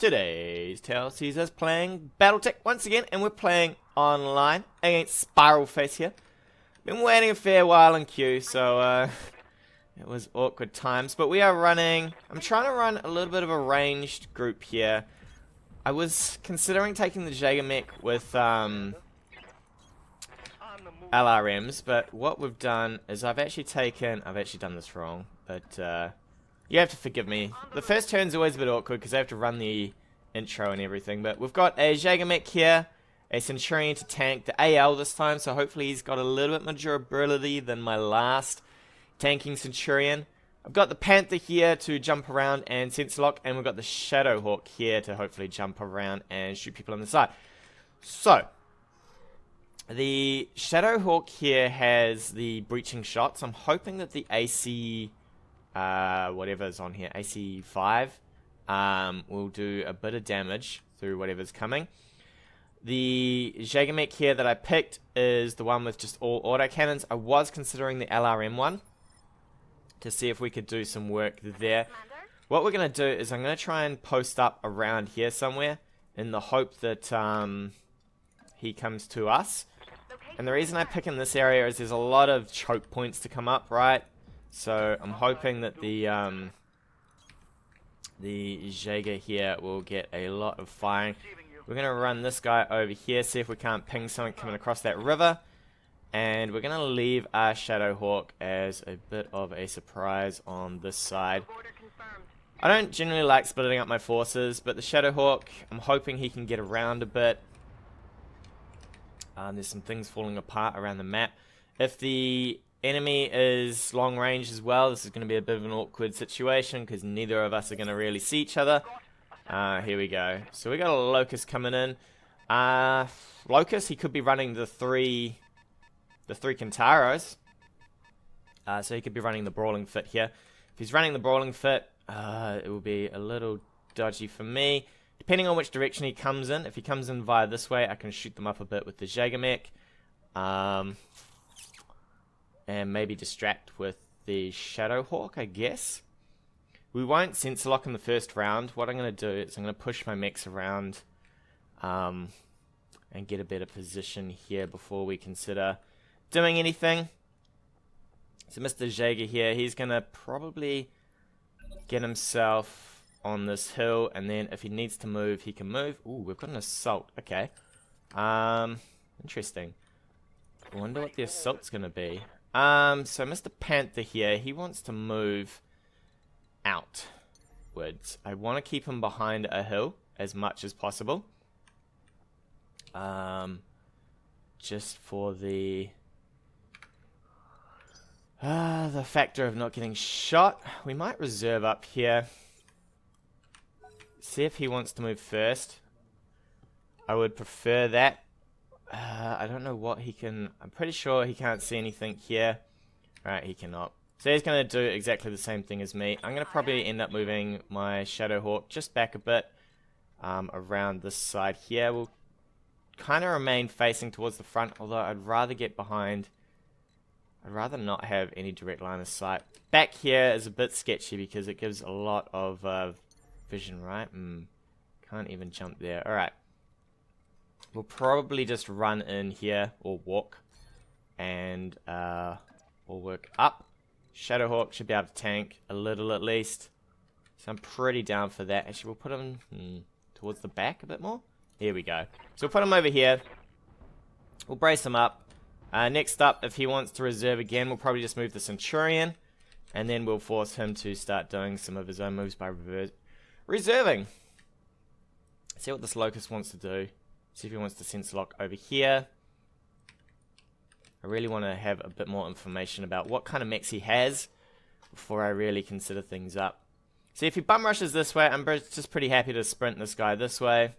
Today's tale sees us playing BattleTech once again, and we're playing online against Spiral Face here. Been waiting a fair while in queue, so it was awkward times. But we are running. I'm trying to run a little bit of a ranged group here. I was considering taking the JagerMech with LRMs, but what we've done is I've actually done this wrong, but you have to forgive me. The first turn's always a bit awkward because I have to run the intro and everything, but we've got a JagerMech here, a Centurion to tank the AL this time, so hopefully he's got a little bit more durability than my last tanking Centurion. I've got the Panther here to jump around and sensor lock, and we've got the Shadowhawk here to hopefully jump around and shoot people on the side. So, the Shadowhawk here has the breaching shots. I'm hoping that the AC, whatever's on here, AC5, will do a bit of damage through whatever's coming. The JagerMech here that I picked is the one with just all autocannons. I was considering the LRM one to see if we could do some work there. What we're going to do is I'm going to try and post up around here somewhere in the hope that he comes to us. And the reason I pick in this area is there's a lot of choke points to come up, right? So I'm hoping that the Jaeger here will get a lot of firing. We're going to run this guy over here, see if we can't ping something coming across that river. And we're going to leave our Shadowhawk as a bit of a surprise on this side. I don't generally like splitting up my forces, but the Shadowhawk, I'm hoping he can get around a bit. There's some things falling apart around the map. If the enemy is long range as well, this is going to be a bit of an awkward situation because neither of us are going to really see each other. Here we go. So we got a Locust coming in. Locust, he could be running the three Kintaros. So he could be running the Brawling Fit here. If he's running the Brawling Fit, it will be a little dodgy for me. Depending on which direction he comes in, if he comes in via this way, I can shoot them up a bit with the JagerMech. And maybe distract with the Shadowhawk, I guess. We won't sensor lock in the first round. What I'm going to do is I'm going to push my mechs around and get a better position here before we consider doing anything. So Mr. Jaeger here, he's going to probably get himself on this hill, and then if he needs to move, he can move. Ooh, we've got an assault. Okay. Interesting. I wonder what the assault's going to be. So Mr. Panther here, he wants to move outwards. I want to keep him behind a hill as much as possible. Just for the factor of not getting shot. We might reserve up here. See if he wants to move first. I would prefer that. I don't know what he can. I'm pretty sure he can't see anything here. Right, he cannot. So he's going to do exactly the same thing as me. I'm going to probably end up moving my Shadowhawk just back a bit around this side here. We'll kind of remain facing towards the front, although I'd rather get behind. I'd rather not have any direct line of sight. Back here is a bit sketchy because it gives a lot of vision, right? Can't even jump there. Alright. We'll probably just run in here, or walk, and we'll work up. Shadowhawk should be able to tank a little at least. So I'm pretty down for that. Actually, we'll put him towards the back a bit more. Here we go. So we'll put him over here. We'll brace him up. Next up, if he wants to reserve again, we'll probably just move the Centurion, and then we'll force him to start doing some of his own moves by reserving. See what this Locust wants to do. See if he wants to sensor lock over here. I really want to have a bit more information about what kind of mechs he has before I really consider things up. See, if he bum rushes this way, I'm just pretty happy to sprint this guy this way.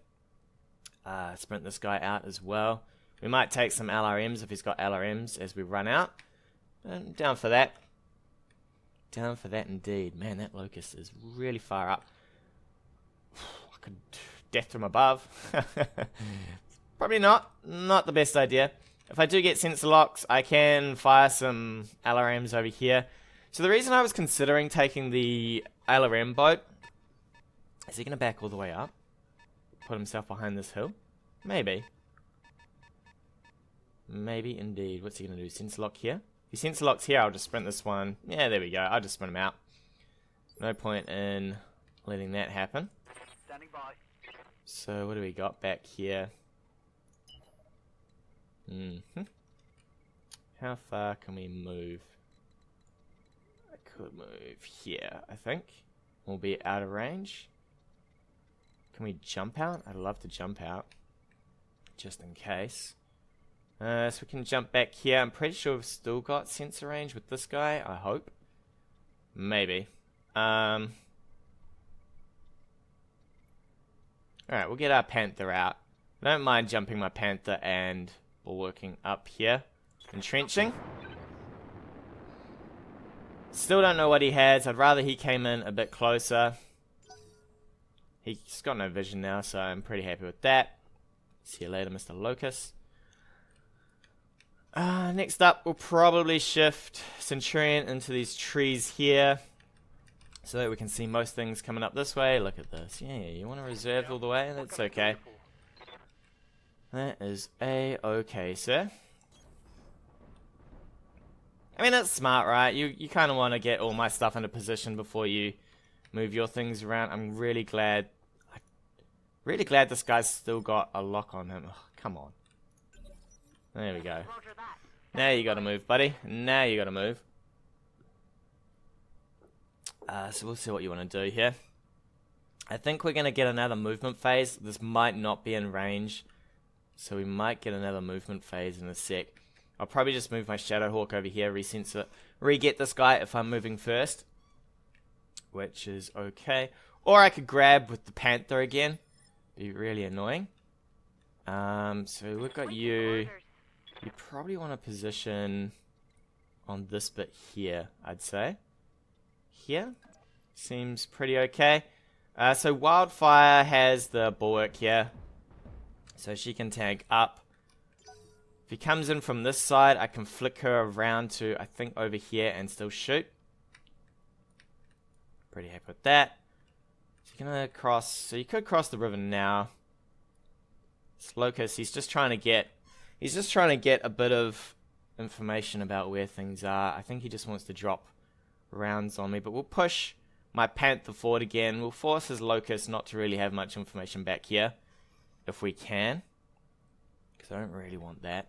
Sprint this guy out as well. We might take some LRMs if he's got LRMs as we run out. I'm down for that. Down for that indeed. Man, that Locust is really far up. I could death from above. Probably not the best idea. If I do get sensor locks, I can fire some LRMs over here. So the reason I was considering taking the LRM boat, is he going to back all the way up? put himself behind this hill? Maybe. Maybe indeed. What's he going to do? Sensor lock here? If he sensor locks here, I'll just sprint this one. Yeah, there we go. I'll just sprint him out. No point in letting that happen. Standing by. So what do we got back here? How far can we move? I could move here, I think. We'll be out of range. Can we jump out? I'd love to jump out. Just in case. So we can jump back here. I'm pretty sure we've still got sensor range with this guy, I hope. Maybe. Alright, we'll get our Panther out. I don't mind jumping my Panther and working up here. Entrenching. Still don't know what he has. I'd rather he came in a bit closer. He's got no vision now, so I'm pretty happy with that. See you later, Mr. Locust. Next up, we'll probably shift Centurion into these trees here, so that we can see most things coming up this way. Look at this. Yeah, you want to reserve all the way? That's okay. That is a-okay, sir. I mean, that's smart, right? You kind of want to get all my stuff into position before you move your things around. I'm really glad this guy's still got a lock on him. Oh, come on. There we go. Now you gotta move, buddy. Now you gotta move. So we'll see what you want to do here. I think we're gonna get another movement phase. This might not be in range, so we might get another movement phase in a sec. I'll probably just move my Shadowhawk over here, re-sensor, re-get this guy if I'm moving first, which is okay. Or I could grab with the Panther again. Be really annoying. So we've got you. You probably want to position on this bit here, I'd say. Here seems pretty okay. So Wildfire has the bulwark here, so she can tank up. If he comes in from this side, I can flick her around to, I think, over here and still shoot. Pretty happy with that. So you're gonna cross. So you could cross the river now. This Locust, he's just trying to get a bit of information about where things are. I think he just wants to drop rounds on me, but we'll push my Panther forward again. We'll force his Locust not to really have much information back here, if we can, because I don't really want that.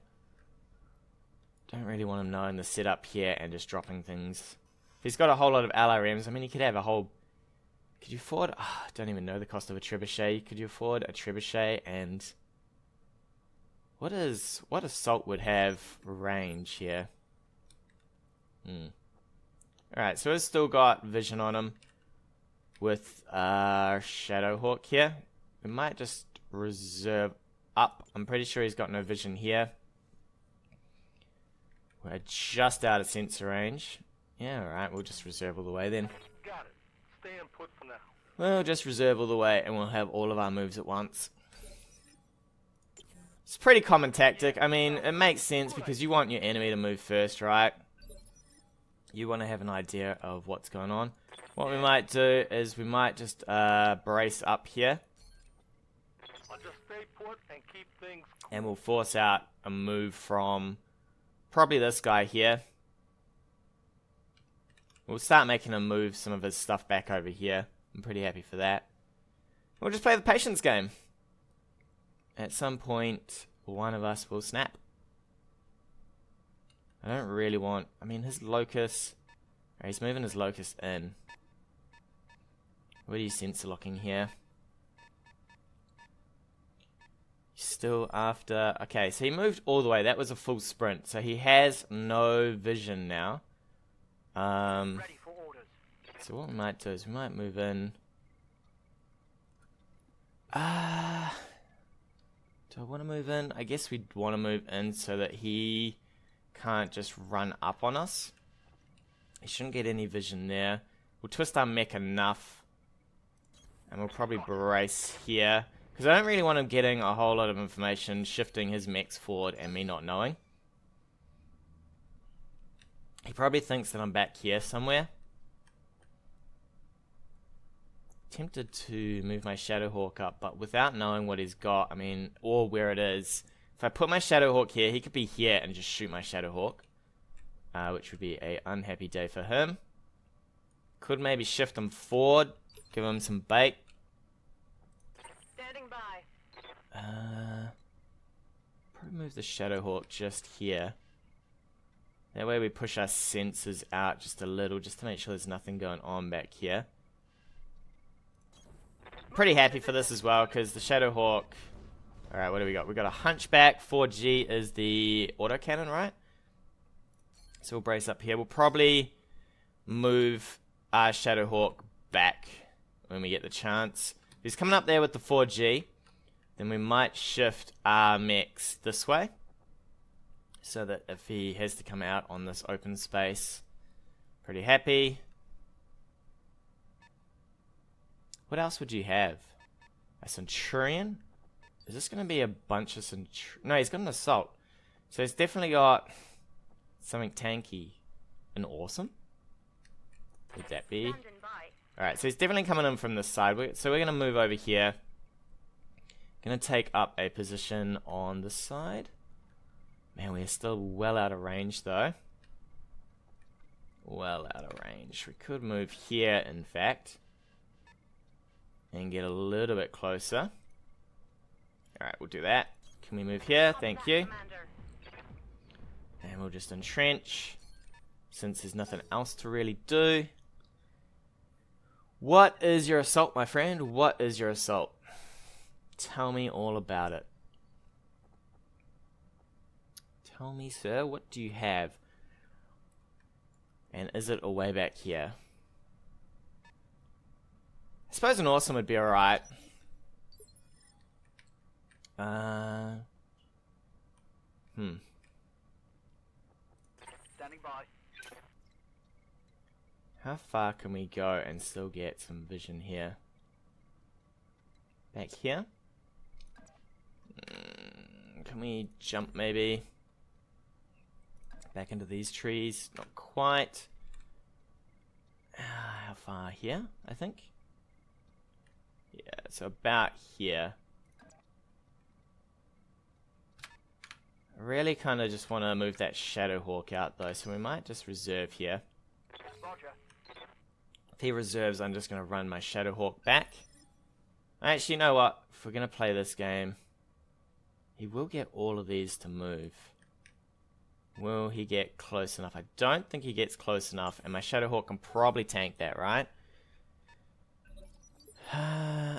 Don't really want him knowing the setup here and just dropping things. If he's got a whole lot of LRMs, I mean, he could have a whole... Could you afford... Oh, I don't even know the cost of a trebuchet. Could you afford a trebuchet and... What assault would have range here? Alright, so he's still got vision on him with Shadowhawk here. We might just reserve up. I'm pretty sure he's got no vision here. We're just out of sensor range. Yeah, alright, we'll just reserve all the way then. Got it. Stay in put for now. We'll just reserve all the way and we'll have all of our moves at once. It's a pretty common tactic. I mean, it makes sense because you want your enemy to move first, right? You want to have an idea of what's going on. What we might do is we might just brace up here. I'll just stay put and keep things cool. And we'll force out a move from probably this guy here. We'll start making him move some of his stuff back over here. I'm pretty happy for that. We'll just play the patience game. At some point, one of us will snap. I don't really want... I mean, his Locust... He's moving his Locust in. What are you sensor locking here? He's still after... Okay, so he moved all the way. That was a full sprint. So he has no vision now. Ready for orders. So what we might do is we might move in... Do I want to move in? I guess we'd want to move in so that he can't just run up on us. He shouldn't get any vision there. We'll twist our mech enough. And we'll probably brace here. Because I don't really want him getting a whole lot of information, shifting his mechs forward and me not knowing. He probably thinks that I'm back here somewhere. tempted to move my Shadowhawk up, but without knowing what he's got, I mean, or where it is. If I put my Shadowhawk here, he could be here and just shoot my Shadowhawk, which would be a unhappy day for him. Could maybe shift him forward, give him some bait. Standing by. Probably move the Shadowhawk just here. That way we push our sensors out just a little, just to make sure there's nothing going on back here. Pretty happy for this as well, because the Shadowhawk... Alright, what do we got? We got a Hunchback, 4G is the autocannon, right? So we'll brace up here. We'll probably move our Shadowhawk back when we get the chance. If he's coming up there with the 4G, then we might shift our mechs this way, so that if he has to come out on this open space, pretty happy. What else would you have? A Centurion? Is this going to be a bunch of No, he's got an Assault. So he's definitely got something tanky and awesome. Would that be? Alright, so he's definitely coming in from this side. So we're going to move over here. Going to take up a position on this side. Man, we're still well out of range, though. Well out of range. We could move here, in fact, and get a little bit closer. Alright, we'll do that. Can we move here? Thank you. And we'll just entrench, since there's nothing else to really do. What is your assault, my friend? What is your assault? Tell me all about it. Tell me, sir, what do you have? And is it way back here? I suppose an awesome would be alright. Standing by. How far can we go and still get some vision here? Back here? Can we jump maybe? Back into these trees? Not quite. How far here, I think? Yeah, so about here. I really kind of just want to move that Shadowhawk out though, so we might just reserve here. Roger. If he reserves, I'm just going to run my Shadowhawk back. Actually, you know what? If we're going to play this game, he will get all of these to move. Will he get close enough? I don't think he gets close enough, and my Shadowhawk can probably tank that, right?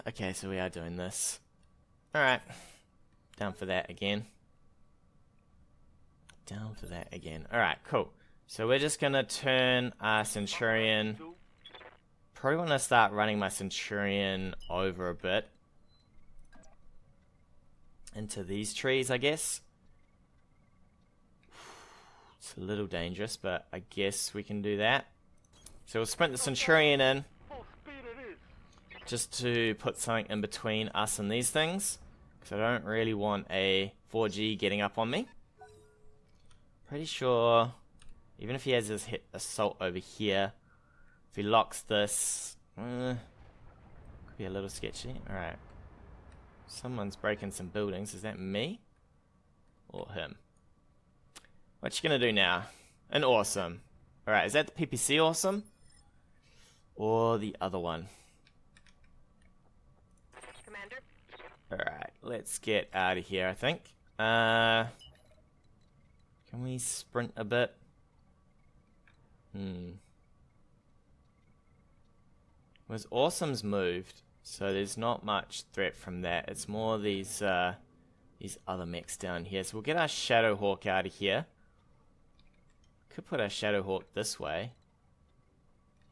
Okay, so we are doing this. Alright. Down for that again. Down for that again. Alright, cool. So we're just going to turn our Centurion. Probably want to start running my Centurion over a bit. Into these trees, I guess. It's a little dangerous, but I guess we can do that. So we'll sprint the Centurion in, just to put something in between us and these things, because I don't really want a 4G getting up on me. Pretty sure, even if he has his hit assault over here, if he locks this, could be a little sketchy. Alright. Someone's breaking some buildings. Is that me? Or him? What you gonna do now? An awesome. Alright, is that the PPC awesome? Or the other one? Commander. Alright, let's get out of here, I think. Can we sprint a bit? Was awesome's moved, so there's not much threat from that. It's more these other mechs down here. So we'll get our Shadowhawk out of here. Could put our Shadowhawk this way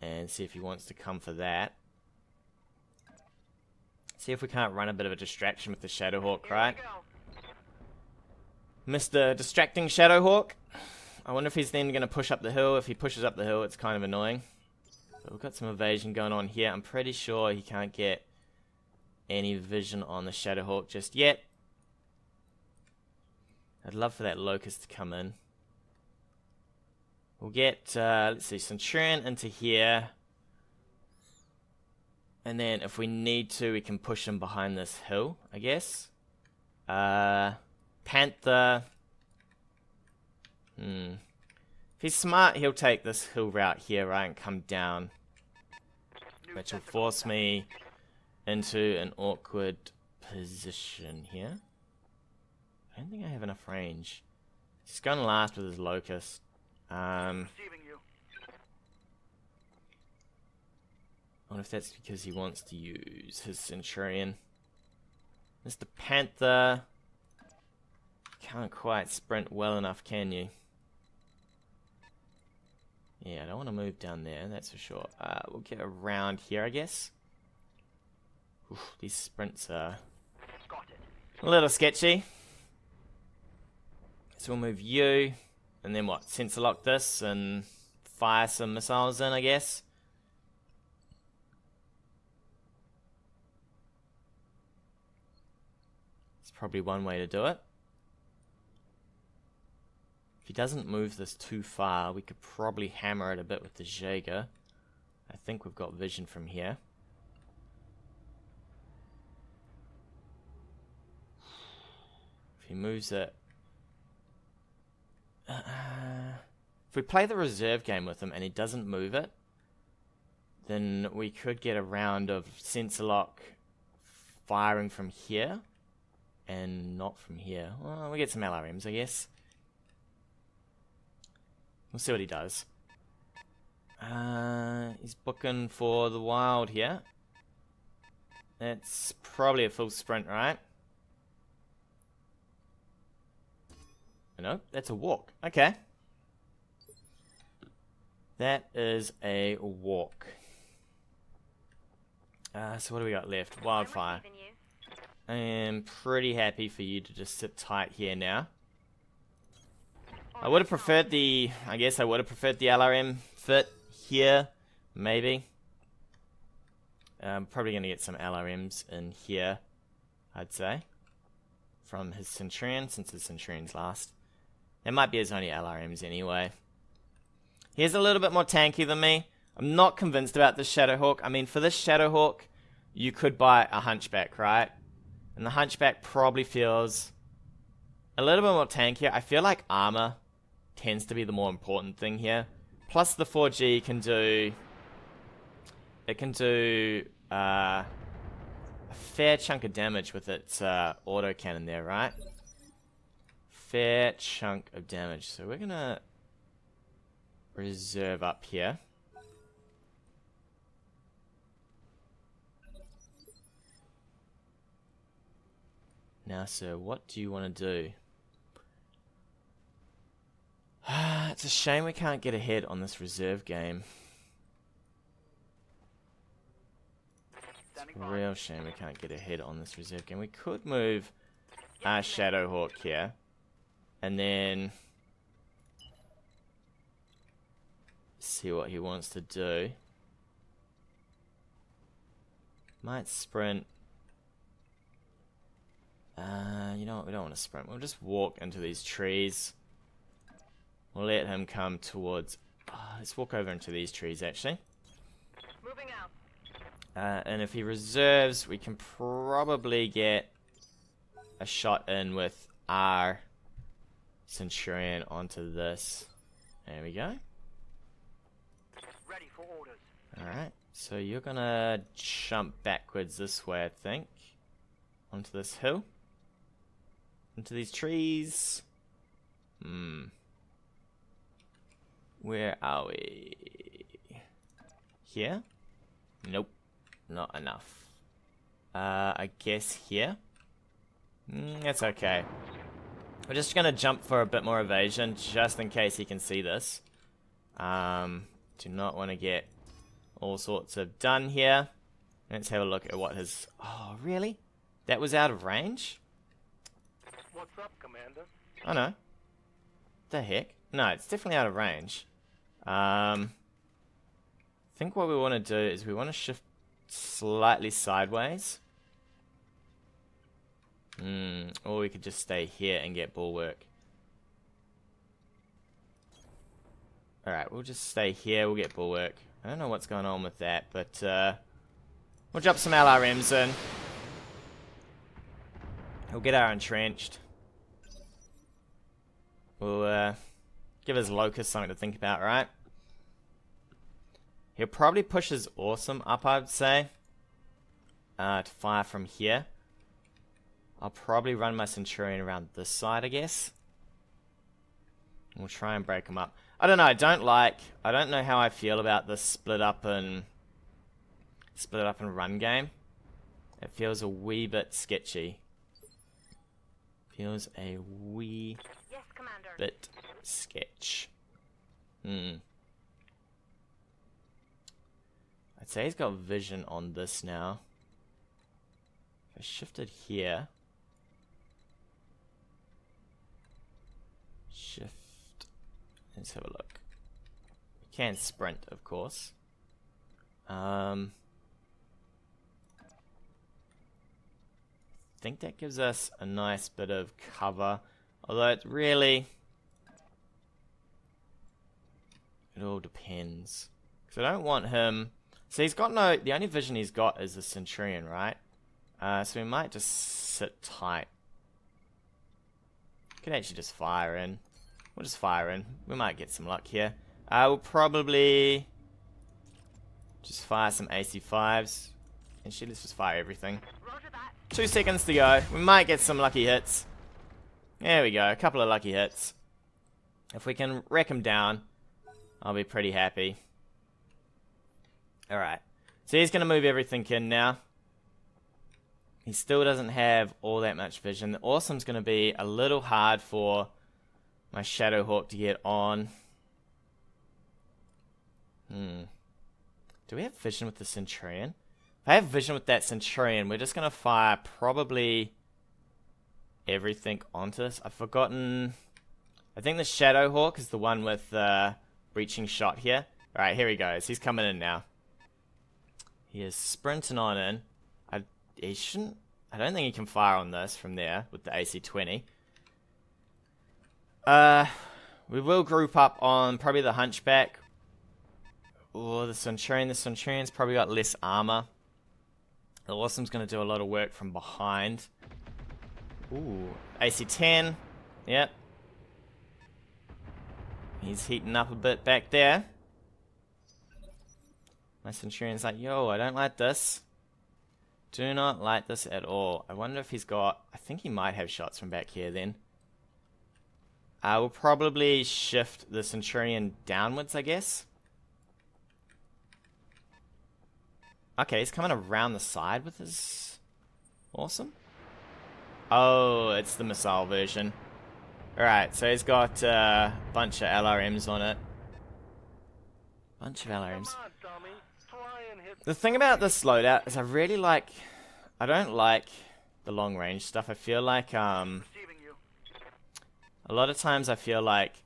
and see if he wants to come for that. See if we can't run a bit of a distraction with the Shadowhawk, right? Mr. Distracting Shadowhawk. I wonder if he's then going to push up the hill. If he pushes up the hill, it's kind of annoying. But we've got some evasion going on here. I'm pretty sure he can't get any vision on the Shadowhawk just yet. I'd love for that Locust to come in. We'll get, let's see, Centurion into here. And then if we need to, we can push him behind this hill, I guess. Panther. If he's smart, he'll take this hill route here, right, and come down. Which will force me into an awkward position here. I don't think I have enough range. He's going last with his locust. I wonder if that's because he wants to use his centurion. Mr. Panther. Can't quite sprint well enough, can you? Yeah, I don't want to move down there, that's for sure. We'll get around here, I guess. Oof, these sprints are a little sketchy. So we'll move you, and then what? Sensor lock this and fire some missiles in, I guess. It's probably one way to do it. If he doesn't move this too far, we could probably hammer it a bit with the Jaeger. I think we've got vision from here. If he moves it... if we play the reserve game with him and he doesn't move it, then we could get a round of sensor lock firing from here and not from here. Well, we get some LRMs, I guess. We'll see what he does. He's booking for the wild here. That's probably a full sprint, right? No, that's a walk. Okay. That is a walk. So what do we got left? Wildfire. I am pretty happy for you to just sit tight here now. I would have preferred the... I guess I would have preferred the LRM fit here. Maybe. I'm probably going to get some LRMs in here, I'd say. From his Centurion, since his Centurion's last. It might be his only LRMs anyway. He's a little bit more tanky than me. I'm not convinced about this Shadowhawk. I mean, for this Shadowhawk, you could buy a Hunchback, right? And the Hunchback probably feels a little bit more tankier. I feel like armor tends to be the more important thing here. Plus the 4G can do... It can do a fair chunk of damage with its autocannon there, right? Fair chunk of damage. So we're gonna reserve up here. Now, sir, what do you want to do? It's a shame we can't get ahead on this reserve game. It's a real shame we can't get ahead on this reserve game. We could move our Shadowhawk here. And then see what he wants to do. Might sprint. You know what? We don't want to sprint. We'll just walk into these trees. We'll let him come towards... let's walk over into these trees, actually. Moving out. And if he reserves, we can probably get a shot in with our Centurion onto this. There we go. Ready for orders. Alright, so you're gonna jump backwards this way, I think. Onto this hill. Into these trees. Where are we? Here? Nope. Not enough. I guess here? That's okay. We're just gonna jump for a bit more evasion, just in case he can see this. Do not want to get all sorts of done here. Let's have a look at what his... Oh, really? That was out of range? What's up, Commander? Oh, no. The heck? No, it's definitely out of range. I think what we want to do is we want to shift slightly sideways. Or we could just stay here and get bulwark. Alright, we'll just stay here, we'll get bulwark. I don't know what's going on with that, but We'll drop some LRMs in. We'll get our entrenched. We'll give his locust something to think about, right? He'll probably push his awesome up, I'd say. To fire from here. I'll probably run my Centurion around this side, I guess. We'll try and break him up. I don't know, I don't know how I feel about this split up and run game. It feels a wee bit sketchy. Feels a wee bit sketch. I'd say he's got vision on this now. If I shifted here. Shift. Let's have a look. You can sprint, of course. I think that gives us a nice bit of cover. Although it really... It all depends. Because I don't want him... So he's got no... The only vision he's got is the Centurion, right? So we might just sit tight. Could actually just fire in. We'll just fire in. We might get some luck here. We'll probably... just fire some AC5s. Actually, let's just fire everything. 2 seconds to go. We might get some lucky hits. There we go. A couple of lucky hits. If we can wreck him down, I'll be pretty happy. Alright. So he's going to move everything in now. He still doesn't have all that much vision. The awesome's going to be a little hard for my Shadowhawk to get on. Do we have vision with the Centurion? If I have vision with that Centurion, we're just going to fire probably everything onto this. I've forgotten... I think the Shadowhawk is the one with the breaching shot here. Alright, here he goes. He's coming in now. He is sprinting on in. He shouldn't... I don't think he can fire on this from there with the AC-20. We will group up on probably the Hunchback. Or the Centurion. The Centurion's probably got less armor. The Awesome's going to do a lot of work from behind. Ooh. AC-10. Yep. He's heating up a bit back there. My Centurion's like, yo, I don't like this. Do not like this at all. I wonder if he's got... I think he might have shots from back here then. We'll probably shift the Centurion downwards, I guess. Okay, he's coming around the side with his... Awesome. Oh, it's the missile version. Alright, so he's got a bunch of LRMs on it. Bunch of LRMs. The thing about this loadout is I really like... I don't like the long range stuff. I feel like, a lot of times I feel like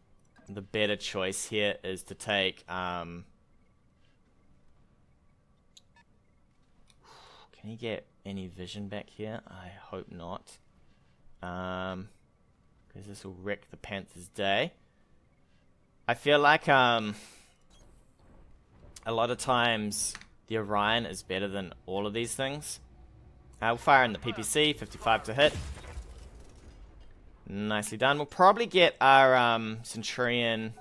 the better choice here is to take, Can he get any vision back here? I hope not. Because this will wreck the Panther's day. I feel like, a lot of times... the Orion is better than all of these things. We'll fire in the PPC, 55 to hit. Nicely done. We'll probably get our Centurion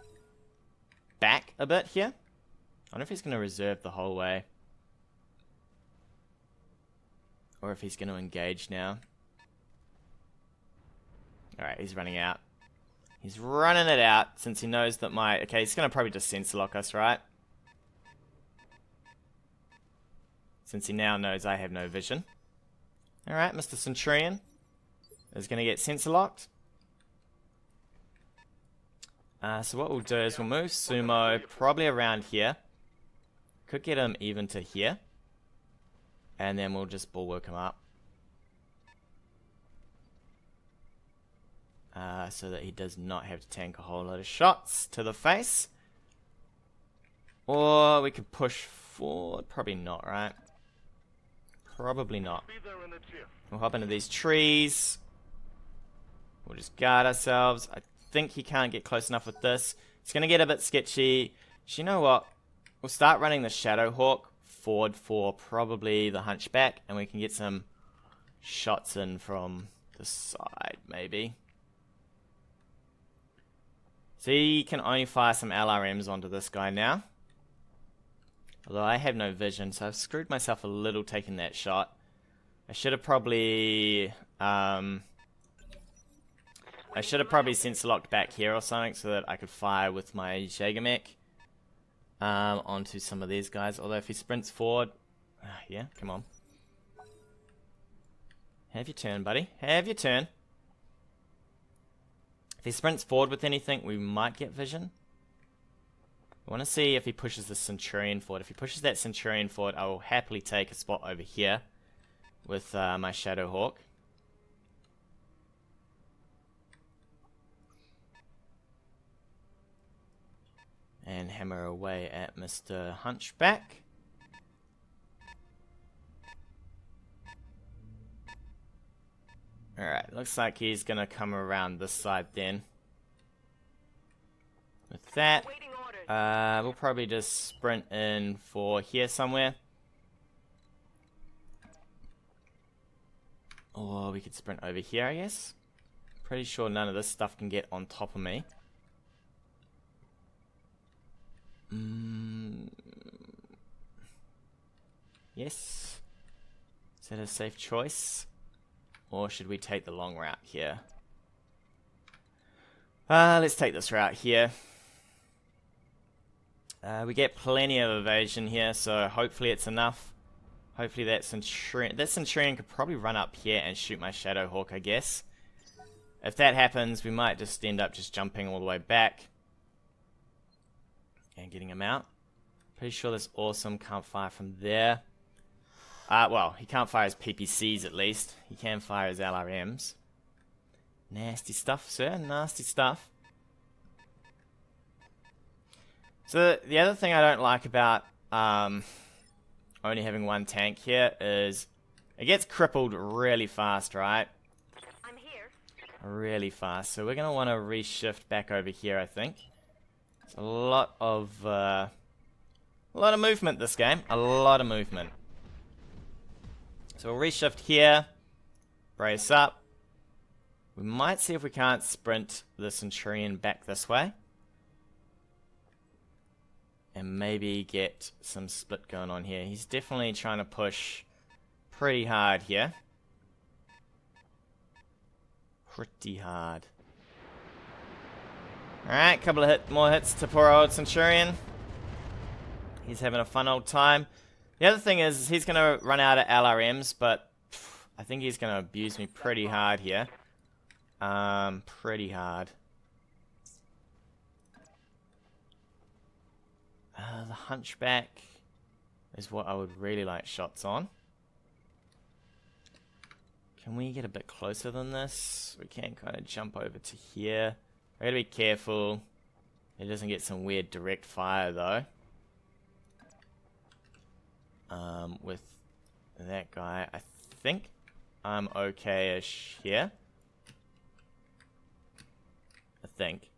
back a bit here. I wonder if he's going to reserve the whole way. Or if he's going to engage now. Alright, he's running out. He's running it out since he knows that my... Okay, he's going to probably just sensor lock us, right? Since he now knows I have no vision. Alright, Mr. Centurion is going to get sensor locked. So what we'll do is we'll move Sumo probably around here. Could get him even to here. And then we'll just bulwark him up. So that he does not have to tank a whole lot of shots to the face. Or we could push forward. Probably not, right? Probably not. We'll hop into these trees. We'll just guard ourselves. I think he can't get close enough with this. It's going to get a bit sketchy. So you know what? We'll start running the Shadowhawk forward for probably the hunchback, and we can get some shots in from the side, maybe. So he can only fire some LRMs onto this guy now. Although I have no vision, so I've screwed myself a little taking that shot. I should have probably sensor locked back here or something so that I could fire with my JagerMech onto some of these guys. Although if he sprints forward, yeah, come on. Have your turn, buddy. Have your turn. If he sprints forward with anything, we might get vision. I want to see if he pushes the Centurion forward. If he pushes that Centurion forward, I will happily take a spot over here with my Shadowhawk. And hammer away at Mr. Hunchback. Alright, looks like he's going to come around this side then. With that, we'll probably just sprint in for here somewhere. Or we could sprint over here, I guess. Pretty sure none of this stuff can get on top of me. Yes. Is that a safe choice? Or should we take the long route here? Let's take this route here. We get plenty of evasion here, so hopefully it's enough. Hopefully that Centurion could probably run up here and shoot my Shadowhawk, I guess. If that happens, we might just end up just jumping all the way back and getting him out. Pretty sure this awesome can't fire from there. Well, he can't fire his PPCs at least. He can fire his LRMs. Nasty stuff, sir. Nasty stuff. So the other thing I don't like about only having one tank here is it gets crippled really fast, right? I'm here. Really fast. So we're going to want to reshift back over here, I think. It's a lot of movement this game. A lot of movement. So we'll reshift here. Brace up. We might see if we can't sprint the Centurion back this way. And maybe get some split going on here. He's definitely trying to push pretty hard here. Pretty hard. Alright, couple of more hits to poor old Centurion. He's having a fun old time. The other thing is, he's going to run out of LRMs, but I think he's going to abuse me pretty hard here. Pretty hard. The Hunchback is what I would really like shots on. Can we get a bit closer than this? We can kind of jump over to here. I gotta be careful. It doesn't get some weird direct fire though. With that guy, I think I'm okay-ish here. I think.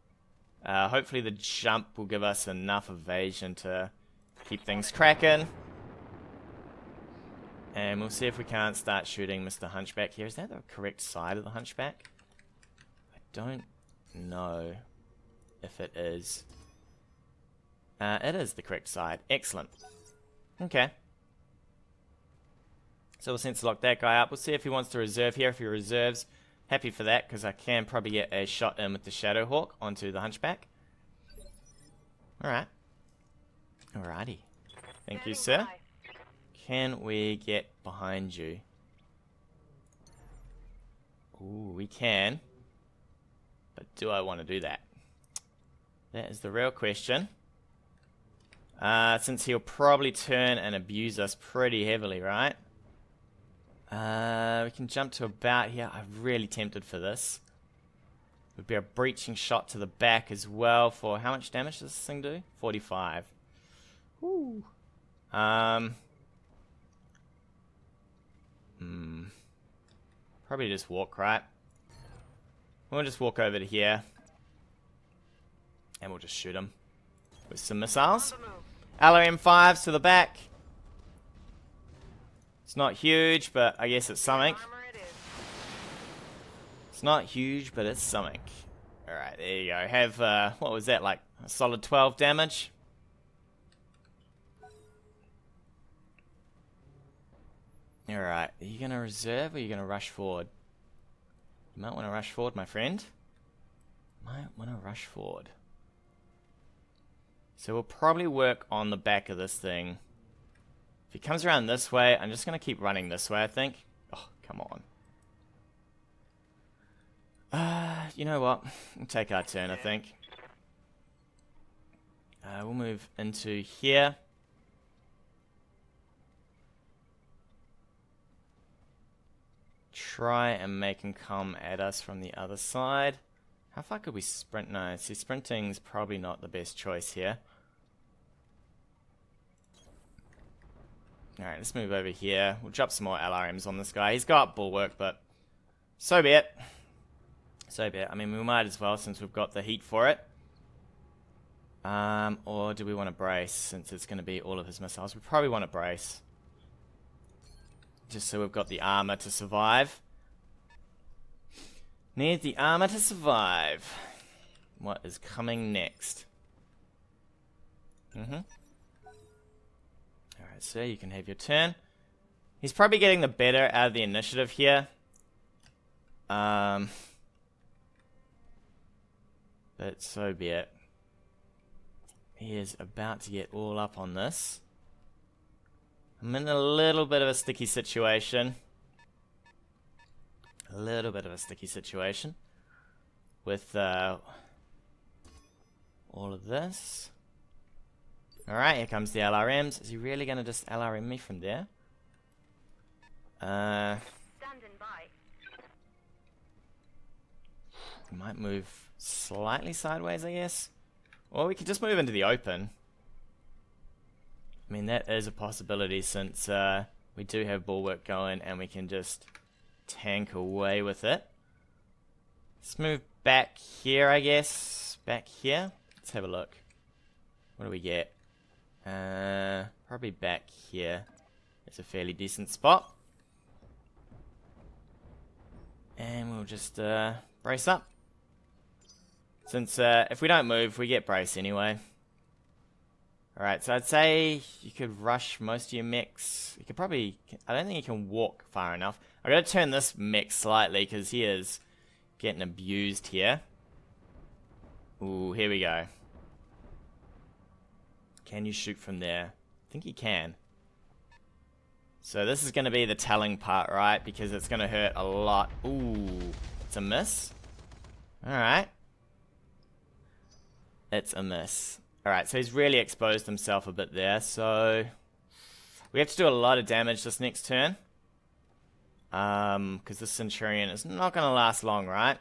Hopefully the jump will give us enough evasion to keep things cracking. And we'll see if we can't start shooting Mr. Hunchback here. Is that the correct side of the Hunchback? I don't know if it is. It is the correct side. Excellent. Okay. So we'll sensor lock that guy up. We'll see if he wants to reserve here. If he reserves, happy for that, because I can probably get a shot in with the Shadowhawk onto the Hunchback. Alright. Alrighty. Thank you, sir. Can we get behind you? Ooh, we can. But do I want to do that? That is the real question. Since he'll probably turn and abuse us pretty heavily, right? We can jump to about here. I'm really tempted for this. Would be a breaching shot to the back as well for how much damage does this thing do? 45. Woo. Probably just walk, right? We'll just walk over to here. And we'll just shoot him with some missiles. LRM 5s to the back. It's not huge, but I guess it's something. Armor it is. It's not huge, but it's something. Alright, there you go. Have, what was that, like a solid 12 damage? Alright, are you going to reserve or are you going to rush forward? You might want to rush forward, my friend. Might want to rush forward. So we'll probably work on the back of this thing. If he comes around this way, I'm just going to keep running this way, I think. Oh, come on. You know what? We'll take our turn, I think. We'll move into here. Try and make him come at us from the other side. How far could we sprint? No, see, sprinting's probably not the best choice here. Alright, let's move over here. We'll drop some more LRMs on this guy. He's got bulwark, but so be it. So be it. I mean, we might as well since we've got the heat for it. Or do we want to brace since it's going to be all of his missiles? We probably want to brace. Just so we've got the armor to survive. Need the armor to survive. What is coming next? Alright, so you can have your turn. He's probably getting the better out of the initiative here. But so be it. He is about to get all up on this. I'm in a little bit of a sticky situation. A little bit of a sticky situation. With all of this. Alright, here comes the LRMs. Is he really going to just LRM me from there? Standing by. We might move slightly sideways, I guess. Or we could just move into the open. I mean, that is a possibility since we do have bulwark going and we can just tank away with it. Let's move back here, I guess. Back here. Let's have a look. What do we get? Probably back here. It's a fairly decent spot. And we'll just brace up. Since if we don't move, we get brace anyway. Alright, so I'd say you could rush most of your mechs. You could probably... I don't think you can walk far enough. I've got to turn this mech slightly because he is getting abused here. Ooh, here we go. Can you shoot from there? I think you can. So this is going to be the telling part, right? Because it's going to hurt a lot. Ooh, it's a miss. Alright. It's a miss. Alright, so he's really exposed himself a bit there, so... we have to do a lot of damage this next turn. Because this Centurion is not going to last long, right?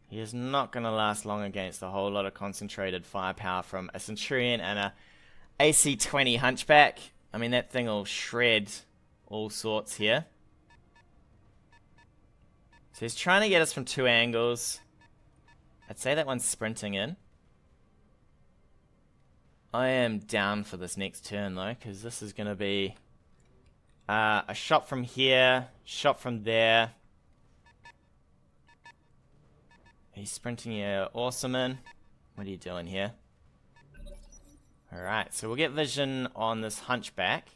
He is not going to last long against a whole lot of concentrated firepower from a Centurion and a AC-20 Hunchback. I mean, that thing will shred all sorts here. So he's trying to get us from two angles. I'd say that one's sprinting in. I am down for this next turn though, because this is going to be a shot from here, shot from there. He's sprinting here, Awesomeman. What are you doing here? Alright, so we'll get vision on this Hunchback.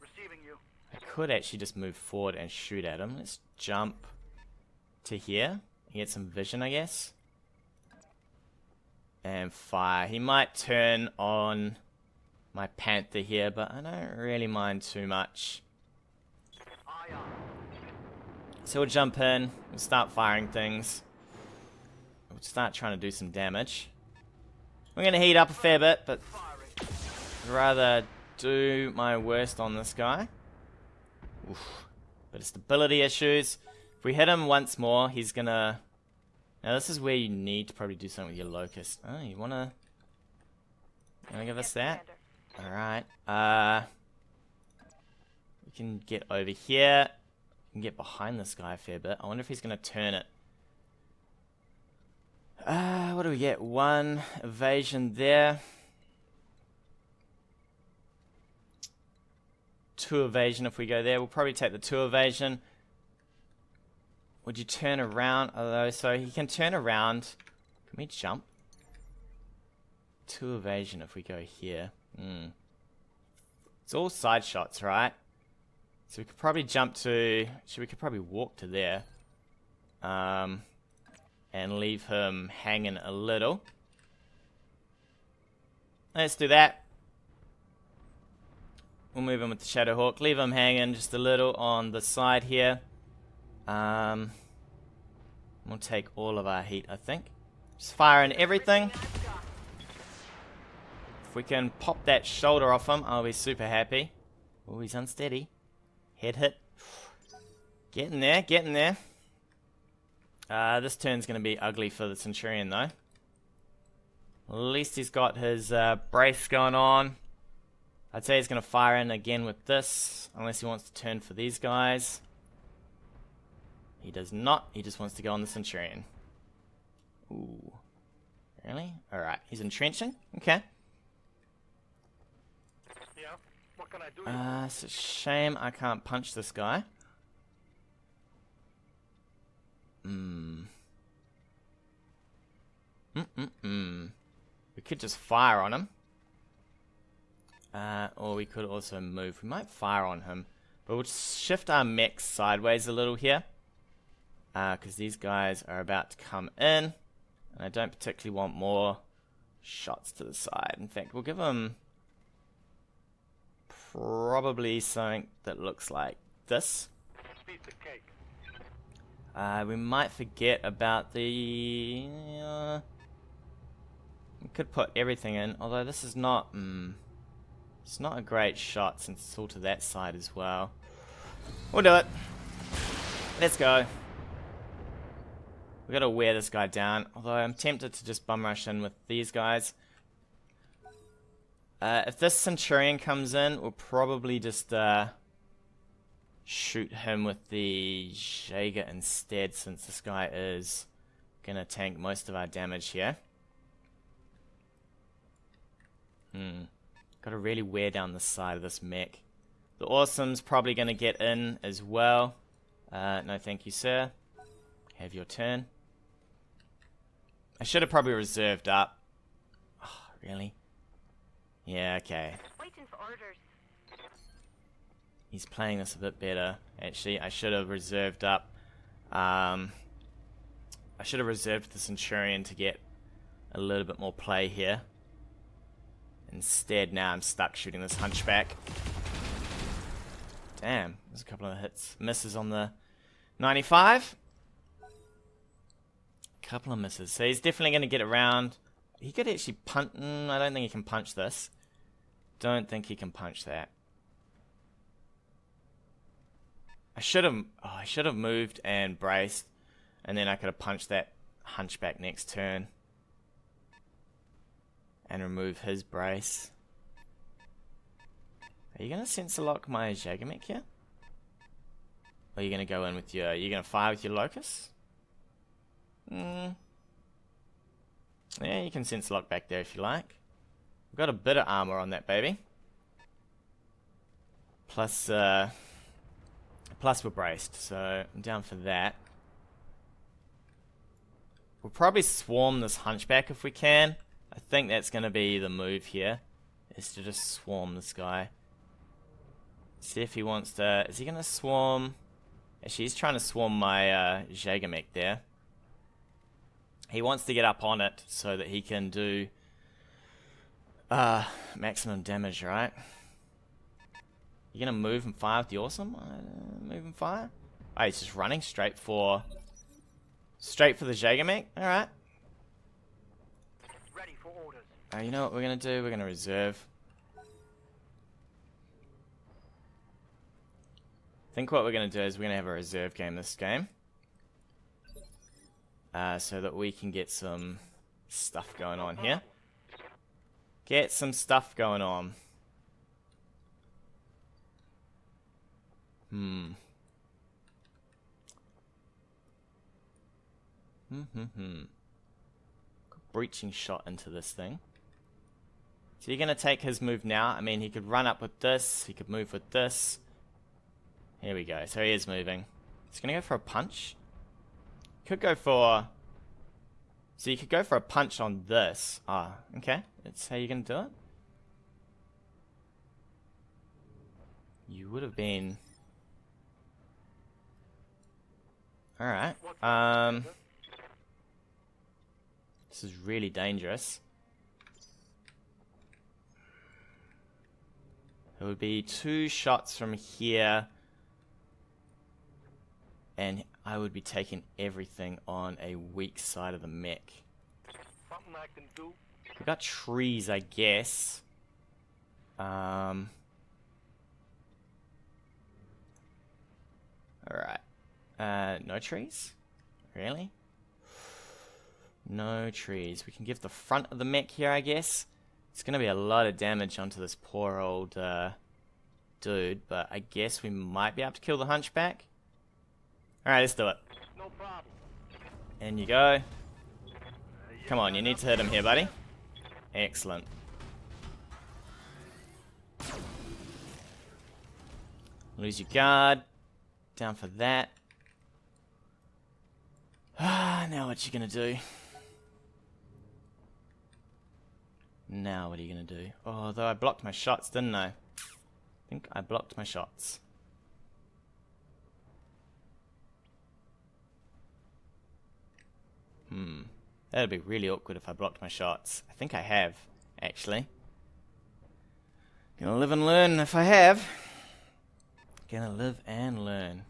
Receiving you. I could actually just move forward and shoot at him. Let's jump to here and get some vision, I guess. And fire. He might turn on my Panther here, but I don't really mind too much. Aye, aye. So we'll jump in, we'll start firing things. We'll start trying to do some damage. We're going to heat up a fair bit, but I'd rather do my worst on this guy. Oof. Bit of stability issues. If we hit him once more, he's going to... Now this is where you need to probably do something with your Locust. Oh, you wanna give us that? Alright. We can get over here. We can get behind this guy a fair bit. I wonder if he's gonna turn it. What do we get? One evasion there. 2 evasion if we go there. We'll probably take the 2 evasion. Would you turn around? Although, so he can turn around. Can we jump? 2 evasion if we go here. It's all side shots, right? So we could probably jump to... Actually, we could probably walk to there. And leave him hanging a little. Let's do that. We'll move him with the Shadowhawk. Leave him hanging just a little on the side here. We'll take all of our heat, I think. Just firing everything. If we can pop that shoulder off him, I'll be super happy. Oh, he's unsteady. Head hit. Getting there, getting there. This turn's going to be ugly for the Centurion, though. At least he's got his brace going on. I'd say he's going to fire in again with this, unless he wants to turn for these guys. He does not. He just wants to go on the Centurion. Ooh. Really? Alright, he's entrenching. Okay. Yeah. What can I do? It's a shame I can't punch this guy. We could just fire on him. Or we could also move. We might fire on him. But we'll shift our mechs sideways a little here. Because these guys are about to come in. And I don't particularly want more shots to the side. In fact, we'll give them probably something that looks like this. Piece of cake. We might forget about the... we could put everything in, although this is not... it's not a great shot since it's all to that side as well. We'll do it. Let's go. We gotta wear this guy down, although I'm tempted to just bum rush in with these guys. If this Centurion comes in, we'll probably just shoot him with the Jaeger instead, since this guy is gonna tank most of our damage here. Gotta really wear down the side of this mech. The Awesome's probably gonna get in as well. No thank you, sir. Have your turn. I should have probably reserved up. Oh, really? Yeah, okay. Waiting for orders. He's playing this a bit better. Actually, I should have reserved up. I should have reserved the Centurion to get a little bit more play here. Instead, now I'm stuck shooting this Hunchback. Damn, there's a couple of hits. Misses on the 95. Couple of misses. So he's definitely going to get around. He could actually punch. I don't think he can punch this. Don't think he can punch that. I should have moved and braced, and then I could have punched that Hunchback next turn and remove his brace. Are you going to sensor lock my JagerMech here? Or are you going to go in with your... Are you going to fire with your Locust? Yeah, you can sensor lock back there if you like. We've got a bit of armor on that baby. Plus we're braced, so I'm down for that. We'll probably swarm this Hunchback if we can. I think that's going to be the move here, is to just swarm this guy. See if he wants to... Is he going to swarm... Actually, he's trying to swarm my JagerMech there. He wants to get up on it so that he can do maximum damage, right? You gonna move and fire with the Awesome? Move and fire? Oh, he's just running straight for the JagerMech? Alright. Ready for orders. You know what we're gonna do? We're gonna reserve. I think what we're gonna do is we're gonna have a reserve game this game. So that we can get some stuff going on here. Get some stuff going on. Breaching shot into this thing. So you're going to take his move now. I mean, he could run up with this. He could move with this. Here we go. So he is moving. He's going to go for a punch. Could go for... So you could go for a punch on this. Ah, okay. That's how you're going to do it. You would have been... Alright. This is really dangerous. It would be 2 shots from here. And I would be taking everything on a weak side of the mech. Something I can do. We got trees, I guess. Alright. No trees? Really? No trees. We can give the front of the mech here, I guess. It's going to be a lot of damage onto this poor old dude, but I guess we might be able to kill the hunchback. Alright, let's do it. No problem. In you go. Come on, you need to hit him here, buddy. Excellent. Lose your guard. Down for that. Now what you gonna do? Now what are you gonna do? Oh, though I blocked my shots, didn't I? I think I blocked my shots. That'd be really awkward if I blocked my shots. I think I have, actually. Gonna live and learn if I have. Gonna live and learn.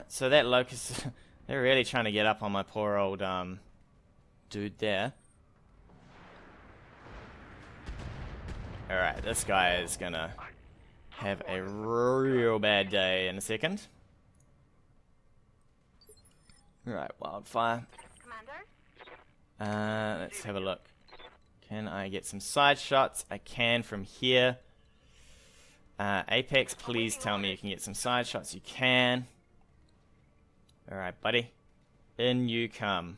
So that locust, they're really trying to get up on my poor old dude there. Alright, this guy is gonna have a real bad day in a second. Right, wildfire. Let's have a look. Can I get some side shots? I can from here. Apex, please tell me you can get some side shots. You can. Alright, buddy. In you come.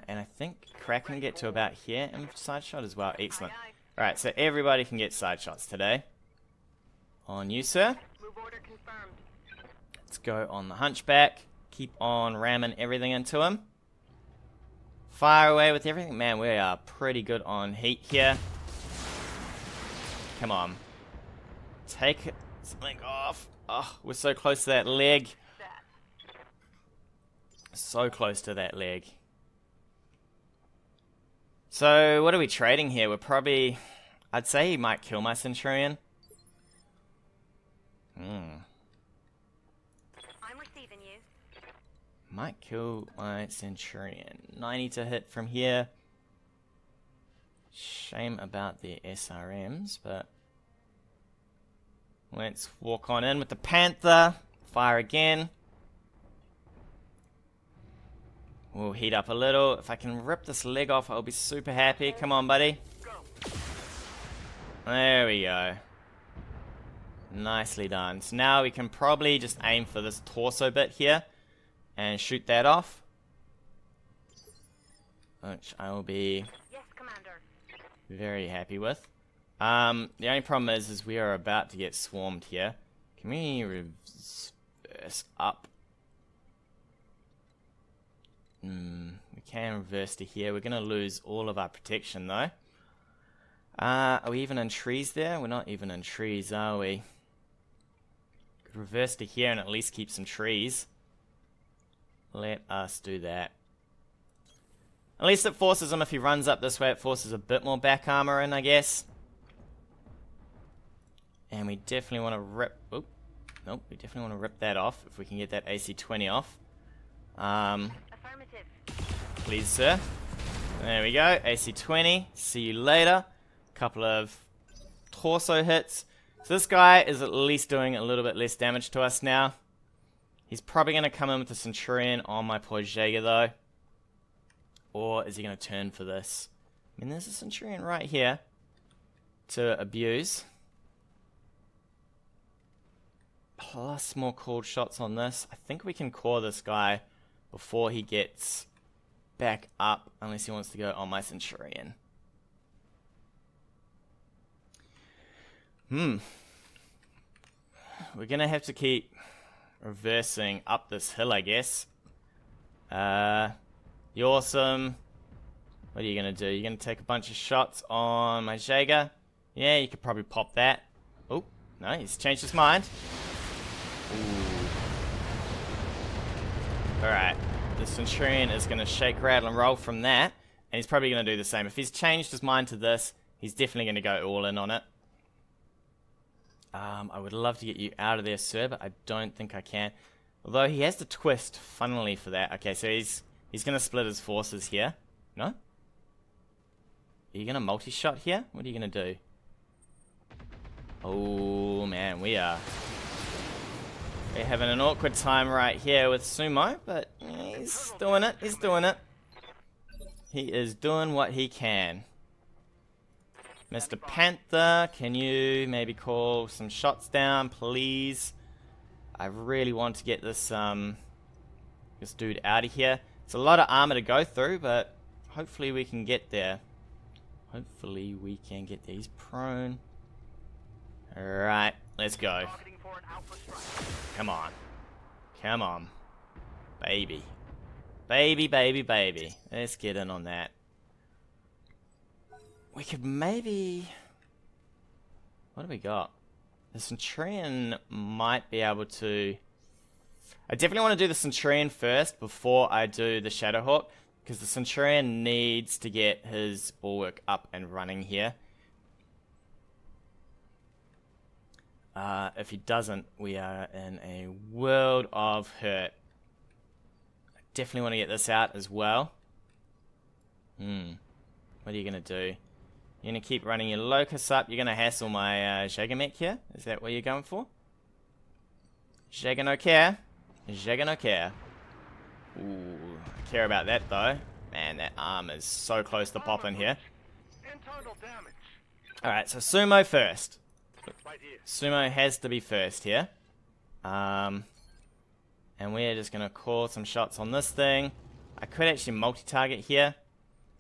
And I think Crack can get to about here in side shot as well. Excellent. Alright, so everybody can get side shots today. On you, sir. Move order confirmed. Let's go on the hunchback. Keep on ramming everything into him. Fire away with everything. Man, we are pretty good on heat here. Come on. Take something off. Oh, we're so close to that leg. So close to that leg. So, what are we trading here? We're probably... I'd say he might kill my Centurion. I'm receiving you. Might kill my Centurion. 90 to hit from here. Shame about the SRMs, but... Let's walk on in with the Panther. Fire again. We'll heat up a little. If I can rip this leg off, I'll be super happy. Come on, buddy. There we go. Nicely done. So now we can probably just aim for this torso bit here and shoot that off. Which I will be very happy with. The only problem is we are about to get swarmed here. Can we reverse up? We can reverse to here. We're going to lose all of our protection though. Are we even in trees there? We're not even in trees, are we? Could reverse to here and at least keep some trees. Let us do that. At least it forces him, if he runs up this way, it forces a bit more back armor in, I guess. And we definitely want to rip... Oop. Nope, we definitely want to rip that off, if we can get that AC-20 off. Please, sir. There we go, AC-20. See you later. Couple of torso hits. So this guy is at least doing a little bit less damage to us now. He's probably going to come in with the Centurion on my poor Jaeger though. Or is he going to turn for this? I mean, there's a Centurion right here to abuse. plus more cooled shots on this. I think we can core this guy before he gets back up, unless he wants to go on my Centurion. We're gonna have to keep reversing up this hill, I guess. You awesome. What are you gonna do? You're gonna take a bunch of shots on my Jaeger? Yeah, you could probably pop that. Oh, no, he's changed his mind. Alright, the Centurion is gonna shake, rattle, and roll from that, and he's probably gonna do the same. If he's changed his mind to this, he's definitely gonna go all in on it. I would love to get you out of there, sir, but I don't think I can. Although he has the twist, funnily, for that. Okay, so he's gonna split his forces here. No? Are you gonna multi-shot here? What are you gonna do? Oh man, we're having an awkward time right here with Sumo, but he's doing it. He's doing it. He is doing what he can. Mr. Panther, can you maybe call some shots down, please? I really want to get this dude out of here. It's a lot of armor to go through, but hopefully we can get there. Hopefully we can get there. He's prone. Alright, let's go. Come on. Come on. Baby. Baby, baby, baby. Let's get in on that. We could maybe... What do we got? The Centurion might be able to... I definitely want to do the Centurion first before I do the Shadowhawk, because the Centurion needs to get his bulwark up and running here. If he doesn't, we are in a world of hurt. I definitely want to get this out as well. What are you going to do? You're going to keep running your Locust up. You're going to hassle my JagerMech here. Is that what you're going for? Jager no care. Jager no care. Ooh, I care about that though. Man, that arm is so close to popping here. Alright, so Sumo first. Sumo has to be first here. And we're just going to call some shots on this thing. I could actually multi-target here,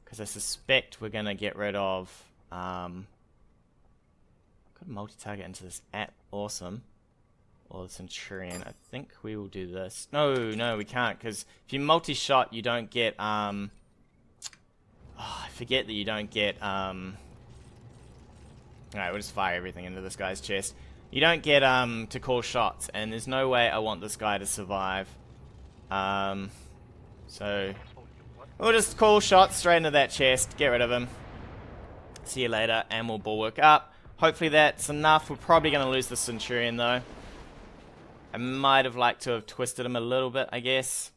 because I suspect we're going to get rid of... could multi-target into this awesome. Or the Centurion. I think we will do this. No, we can't, because if you multi-shot, you don't get, I forget that you don't get, Alright, we'll just fire everything into this guy's chest. You don't get, to call shots, and there's no way I want this guy to survive. So, we'll just call shots straight into that chest, get rid of him. See you later, and we'll bulwark up. Hopefully that's enough. We're probably going to lose the Centurion, though. I might have liked to have twisted him a little bit, I guess.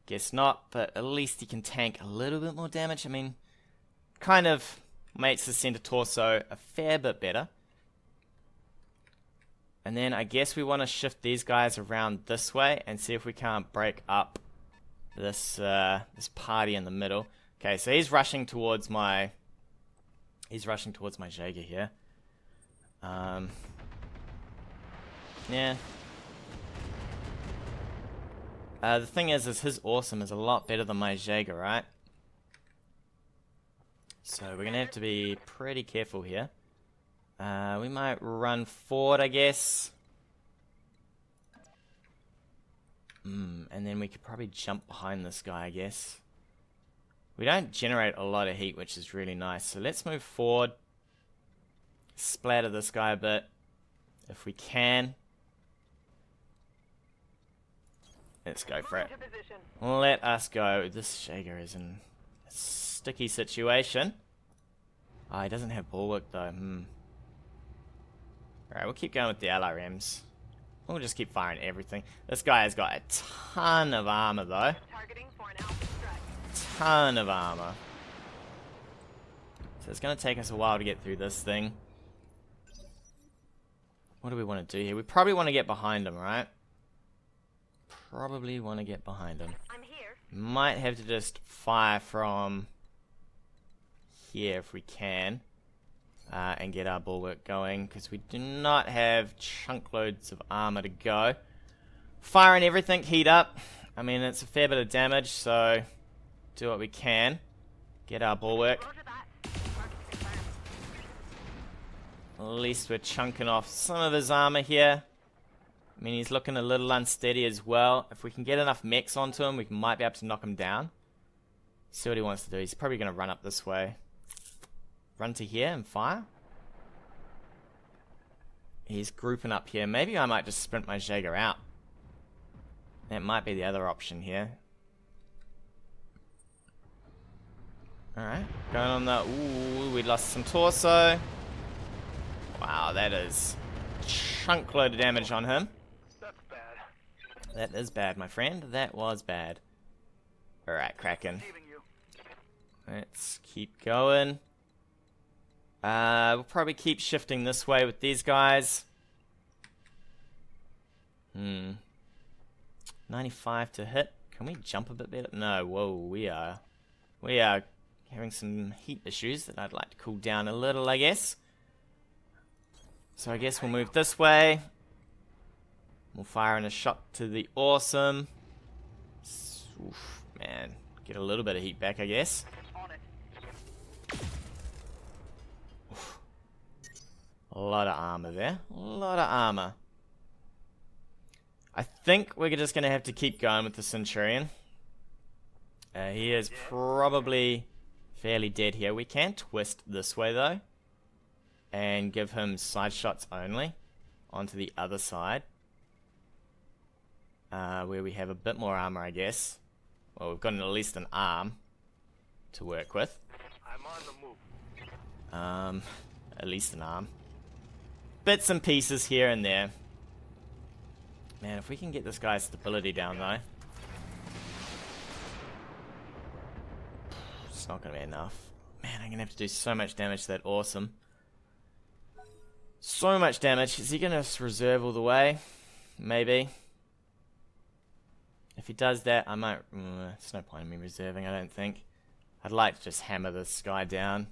Guess not, but at least he can tank a little bit more damage. I mean, kind of makes the center torso a fair bit better. And then I guess we want to shift these guys around this way and see if we can't break up this this party in the middle. Okay, so he's rushing towards my Jaeger here. Yeah. The thing is his awesome is a lot better than my Jaeger, right? So we're gonna have to be pretty careful here. We might run forward, I guess. And then we could probably jump behind this guy, I guess. We don't generate a lot of heat, which is really nice. So let's move forward. Splatter this guy a bit, if we can. Let's go for it. Let us go. This Jaeger is in a sticky situation. Oh, he doesn't have bulwark though. Alright, we'll keep going with the LRMs. We'll just keep firing everything. This guy has got a ton of armor though. Ton of armor. So it's going to take us a while to get through this thing. What do we want to do here? We probably want to get behind him, right? Probably want to get behind him. I'm here. Might have to just fire from here if we can. and get our bulwark going, because we do not have chunk loads of armor to go. Firing everything, heat up. I mean, it's a fair bit of damage, so do what we can. Get our bulwark. At least we're chunking off some of his armor here. I mean, he's looking a little unsteady as well. If we can get enough mechs onto him, we might be able to knock him down. See what he wants to do. He's probably going to run up this way. Run to here and fire. He's grouping up here. Maybe I might just sprint my Jaeger out. That might be the other option here. Alright, going on the... Ooh, we lost some torso. Wow, that is a chunk load of damage on him. That's bad. That is bad, my friend. That was bad. Alright, Kraken. Leaving you. Let's keep going. We'll probably keep shifting this way with these guys. 95 to hit. Can we jump a bit better? No, whoa, we are having some heat issues that I'd like to cool down a little, I guess. So I guess we'll move this way. We'll fire in a shot to the awesome. Oof, man, get a little bit of heat back, I guess. On it. Oof. A lot of armor there. A lot of armor. I think we're just going to have to keep going with the Centurion. He is probably fairly dead here. We can twist this way, though, and give him side shots only onto the other side, where we have a bit more armor, I guess. Well, we've got at least an arm to work with. I'm on the move. At least an arm. Bits and pieces here and there. Man, if we can get this guy's stability down, though. It's not going to be enough. Man, I'm going to have to do so much damage to that awesome. So much damage. Is he going to reserve all the way? Maybe. If he does that, I might... There's no point in me reserving, I don't think. I'd like to just hammer this guy down.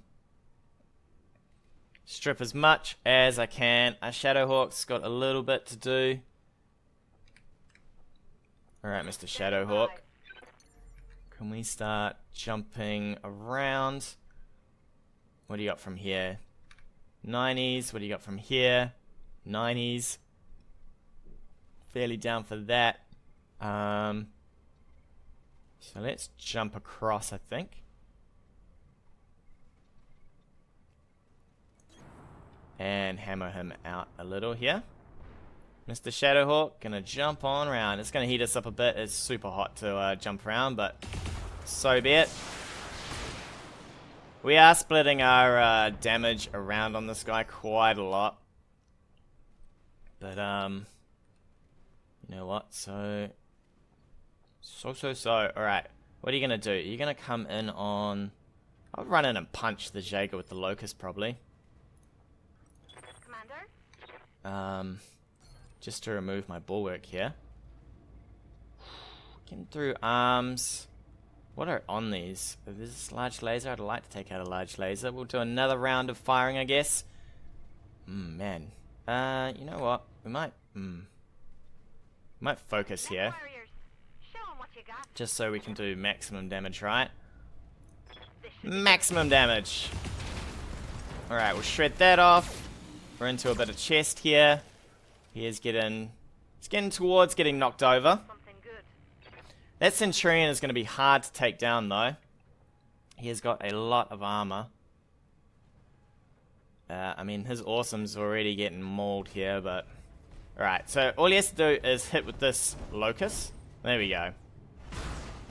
Strip as much as I can. Our Shadowhawk's got a little bit to do. Alright, Mr. Shadowhawk. Can we start jumping around? What do you got from here? 90s. What do you got from here? 90s. Fairly down for that. So let's jump across, I think. And hammer him out a little here. Mr. Shadowhawk, gonna jump on around. It's gonna heat us up a bit. It's super hot to jump around, but so be it. We are splitting our damage around on this guy quite a lot. But, you know what? So. Alright, what are you gonna do? You're gonna come in on... I'll run in and punch the Jaeger with the Locust, probably. Commander? Just to remove my bulwark here. Getting through arms. What are on these? Is this large laser? I'd like to take out a large laser. We'll do another round of firing, I guess. Man. You know what? We might focus here. MechWarriors, show 'em what you got. Just so we can do maximum damage, right? Maximum damage! Alright, we'll shred that off. We're into a bit of chest here. He's getting towards getting knocked over. Something good. That Centurion is going to be hard to take down, though. He has got a lot of armor. I mean, his awesome's already getting mauled here, but... Alright, so all he has to do is hit with this Locust. There we go.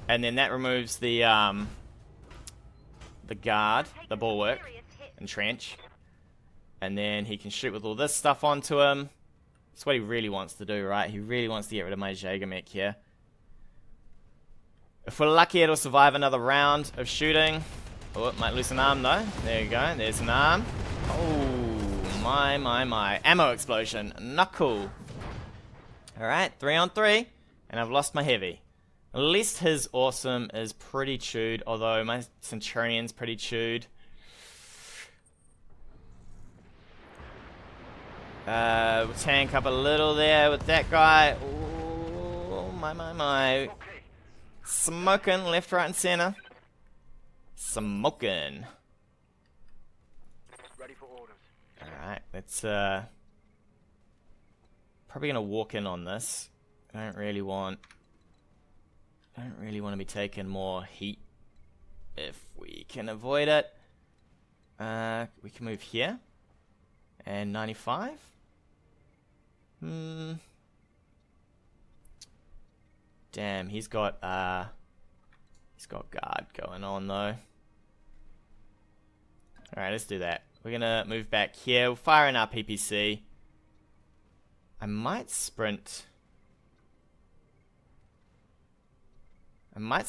And then that removes the guard, the bulwark, and trench. And then he can shoot with all this stuff onto him. That's what he really wants to do, right? He really wants to get rid of my JagerMech here. If we're lucky, it'll survive another round of shooting. Oh, it might lose an arm, though. There you go. There's an arm. Oh, my. Ammo explosion. Not cool. Alright, 3 on 3. And I've lost my heavy. At least his awesome is pretty chewed, although my Centurion's pretty chewed. We'll tank up a little there with that guy. Oh, my. Smoking left, right, and center. Smoking. Ready for orders. Alright, let's probably gonna walk in on this. I don't really want to be taking more heat if we can avoid it. We can move here. And 95? Damn, he's got guard going on though. Alright, let's do that. We're gonna move back here. We'll fire in our PPC. I might sprint my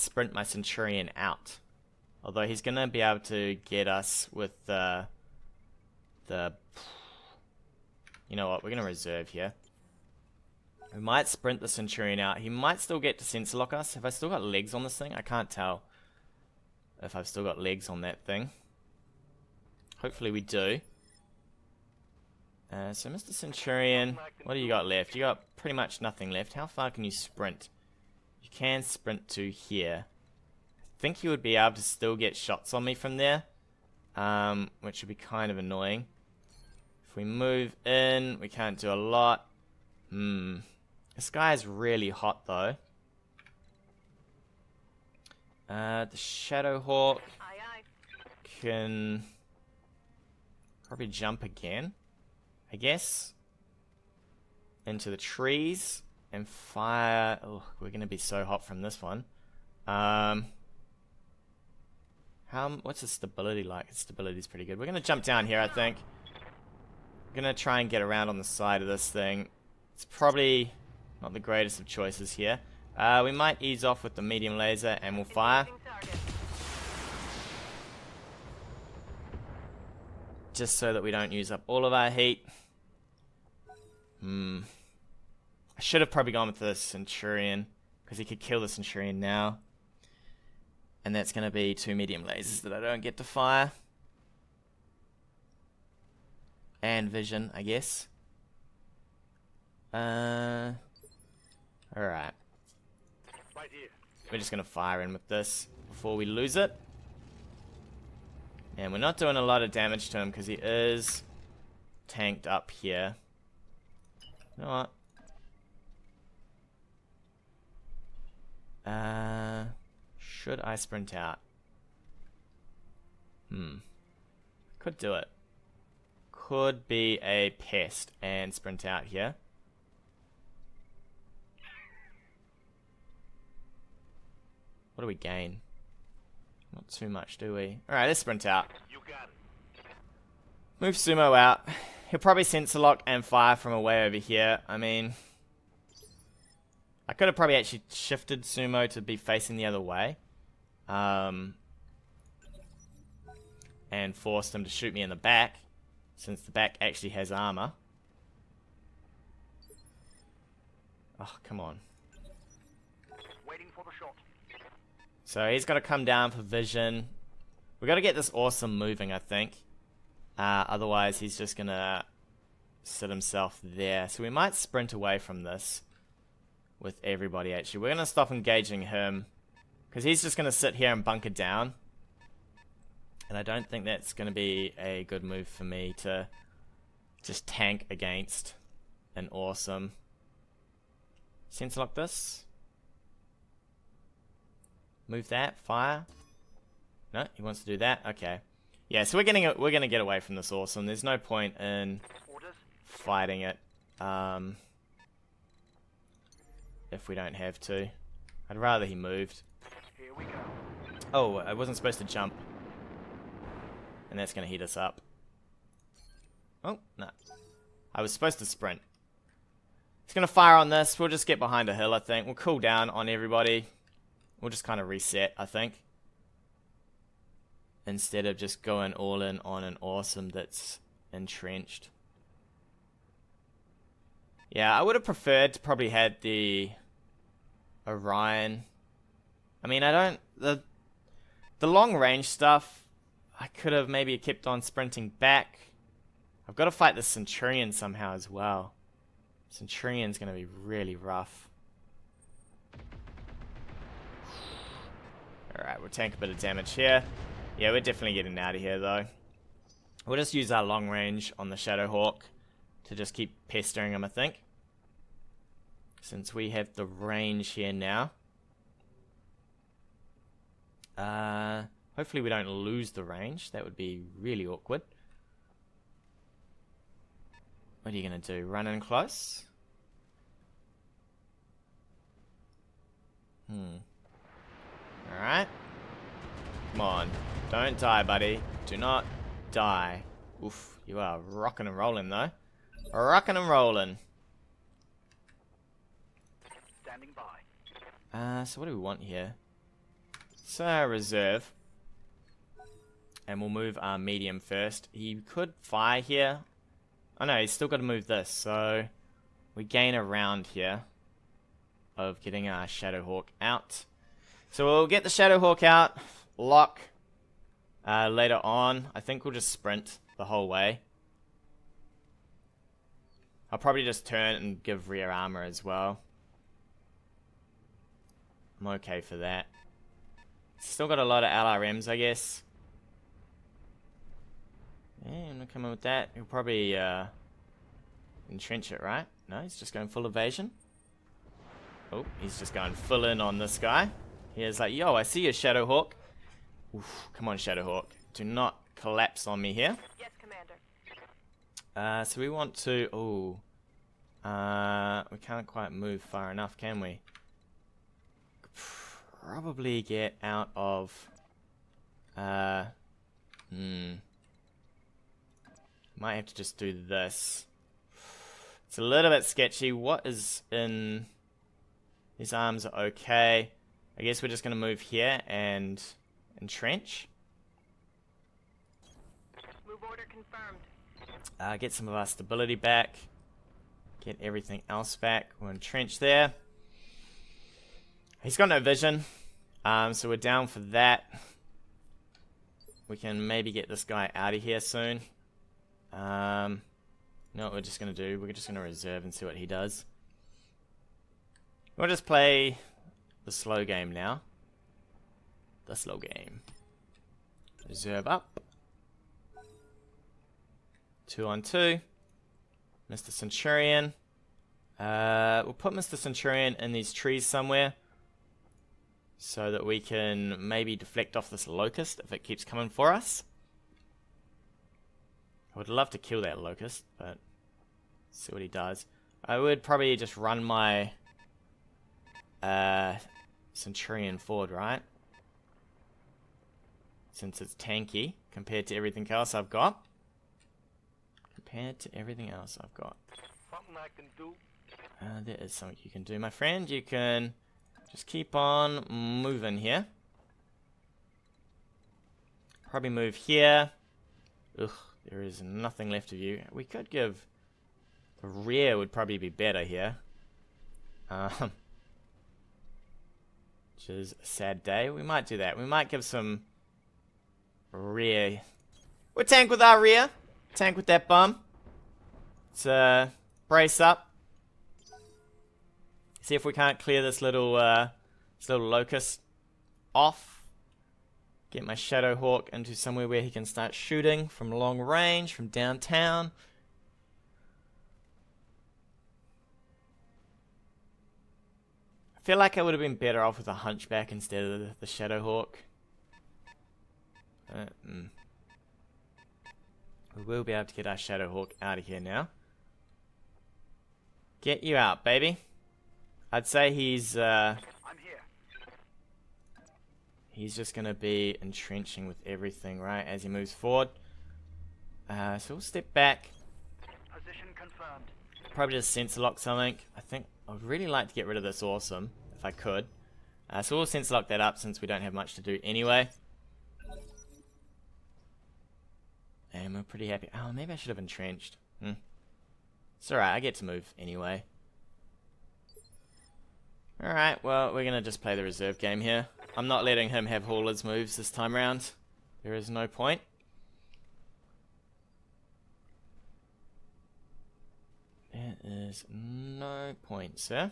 Centurion out. Although he's gonna be able to get us with the you know what, we're gonna reserve here. We might sprint the Centurion out. He might still get to sensor lock us. Have I still got legs on this thing? I can't tell if I've still got legs on that thing. Hopefully we do. So Mr. Centurion, what do you got left? You got pretty much nothing left. How far can you sprint? You can sprint to here. I think you would be able to still get shots on me from there, which would be kind of annoying. If we move in, we can't do a lot. This guy is really hot though. The Shadowhawk can probably jump again, I guess, into the trees and fire. Oh, we're gonna be so hot from this one. What's the stability like? Its stability is pretty good. We're gonna jump down here, I think. We're gonna try and get around on the side of this thing. It's probably not the greatest of choices here. We might ease off with the medium laser and we'll fire. Just so that we don't use up all of our heat. I should have probably gone with the Centurion, because he could kill the Centurion now. And that's going to be 2 medium lasers that I don't get to fire. And vision, I guess. Alright. Right here. We're just going to fire in with this before we lose it. And we're not doing a lot of damage to him because he is tanked up here. You know what? Should I sprint out? Could do it. Could be a pest and sprint out here. What do we gain? Not too much, do we? Alright, let's sprint out. You got it. Move Sumo out. He'll probably sensor lock and fire from away over here. I mean, I could have probably actually shifted Sumo to be facing the other way. And forced him to shoot me in the back, since the back actually has armor. Oh, come on. Waiting for the shot. So he's got to come down for vision. We've got to get this awesome moving, I think. Otherwise, he's just going to sit himself there. So we might sprint away from this with everybody, actually. We're going to stop engaging him, because he's just going to sit here and bunker down. And I don't think that's going to be a good move for me to just tank against an awesome. Sensor lock this. Move that. Fire. No, he wants to do that. Okay. Yeah, so we're gonna get away from this awesome. There's no point in fighting it if we don't have to. I'd rather he moved. Here we go. Oh, I wasn't supposed to jump. And that's gonna heat us up. Oh, no. I was supposed to sprint. He's gonna fire on this. We'll just get behind a hill, I think. We'll cool down on everybody. We'll just kind of reset, I think. Instead of just going all in on an awesome that's entrenched. Yeah, I would have preferred to probably had the Orion. I mean, I don't... The long range stuff, I could have maybe kept on sprinting back. I've got to fight the Centurion somehow as well. Centurion's going to be really rough. Alright, we'll tank a bit of damage here. Yeah, we're definitely getting out of here though. We'll just use our long range on the Shadowhawk to just keep pestering him, I think. Since we have the range here now. Hopefully we don't lose the range. That would be really awkward. What are you going to do? Run in close? Alright. Come on. Don't die, buddy. Do not die. Oof. You are rocking and rolling, though. Rocking and rolling. Standing by. So what do we want here? So reserve. And we'll move our medium first. He could fire here. Oh no, he's still got to move this. So we gain a round here of getting our Shadowhawk out. So we'll get the Shadowhawk out. Lock. Later on. I think we'll just sprint the whole way. I'll probably just turn and give rear armor as well. I'm okay for that. Still got a lot of LRMs, I guess. Yeah, I'm not coming with that. He'll probably entrench it, right? No, he's just going full evasion. Oh, he's just going full in on this guy. He's like, yo, I see you, Shadowhawk. Oof, come on, Shadowhawk. Do not collapse on me here. Yes, Commander. So we want to... Oh. We can't quite move far enough, can we? Probably get out of... Might have to just do this. It's a little bit sketchy. What is in... His arms are okay. I guess we're just going to move here and entrench. Move order confirmed. Get some of our stability back. Get everything else back. We'll entrench there. He's got no vision. So we're down for that. We can maybe get this guy out of here soon. You know what we're just going to do? We're just going to reserve and see what he does. We'll just play the slow game now. The slow game. Reserve up. 2 on 2. Mr. Centurion. We'll put Mr. Centurion in these trees somewhere. So that we can maybe deflect off this locust if it keeps coming for us. I would love to kill that locust, but see what he does. I would probably just run my Centurion forward, right? Since it's tanky compared to everything else I've got. Compared to everything else I've got. Something I can do. There is something you can do, my friend. You can just keep on moving here. Probably move here. Ugh, there is nothing left of you. We could give... The rear would probably be better here. Which is a sad day. We might do that. We might give some rear. We'll tank with our rear. Tank with that bum. Let's brace up. See if we can't clear this little locust off. Get my Shadowhawk into somewhere where he can start shooting from long range, from downtown. I feel like I would have been better off with a Hunchback instead of the Shadowhawk. We will be able to get our Shadowhawk out of here now. Get you out, baby. I'd say he's I'm here. he's just gonna be entrenching with everything, right, as he moves forward. So we'll step back. Position confirmed. Probably just sensor lock something. I think I'd really like to get rid of this awesome, if I could. So we'll sensor lock that up since we don't have much to do anyway. And we're pretty happy. Oh, maybe I should have entrenched. It's alright, I get to move anyway. Alright, well, we're gonna just play the reserve game here. I'm not letting him have haulers moves this time around. There is no point. is no point, sir.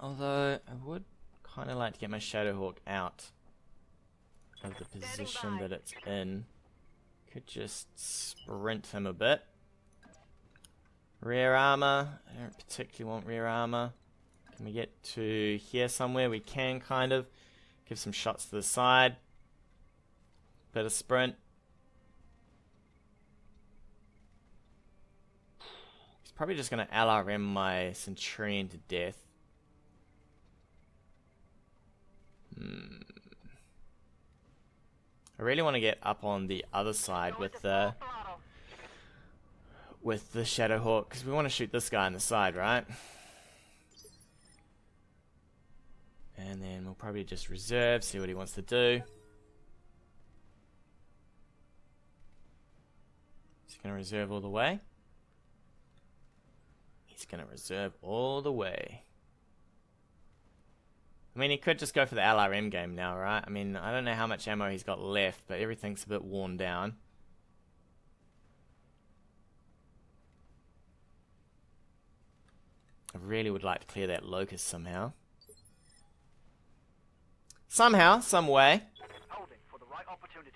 Although, I would kind of like to get my Shadowhawk out of the position that it's in. Could just sprint him a bit. Rear armor. I don't particularly want rear armor. Can we get to here somewhere? We can kind of. Give some shots to the side. Bit of sprint. He's probably just going to LRM my Centurion to death. I really want to get up on the other side with the Shadowhawk, because we want to shoot this guy on the side, right? And then we'll probably just reserve, see what he wants to do. He's going to reserve all the way. He's going to reserve all the way. I mean, he could just go for the LRM game now, right? I mean, I don't know how much ammo he's got left, but everything's a bit worn down. I really would like to clear that locust somehow. Somehow, some way. Holding for the right opportunity.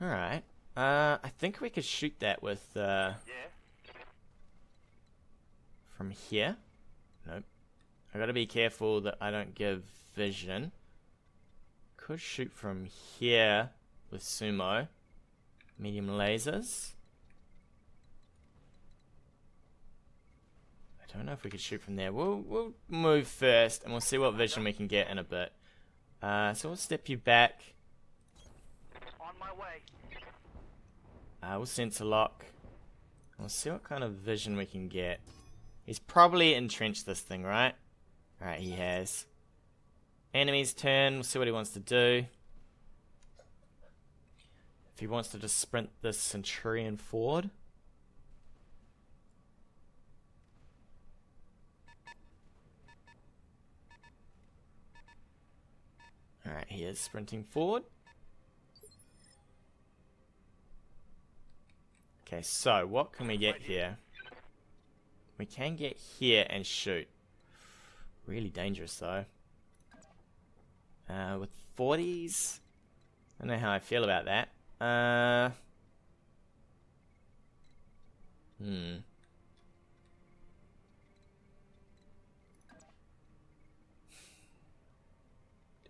Alright. I think we could shoot that with, Yeah. from here. Nope. I gotta be careful that I don't give vision. Could shoot from here with sumo. Medium lasers. I don't know if we could shoot from there. We'll move first and we'll see what vision we can get in a bit. So we'll step you back. On my way. We'll sensor lock. We'll see what kind of vision we can get. He's probably entrenched this thing, right? Alright, he has. Enemy's turn. We'll see what he wants to do. If he wants to just sprint this Centurion forward. Alright, he is sprinting forward. Okay, so what can we get here? We can get here and shoot. Really dangerous though. With 40s, I don't know how I feel about that. Do you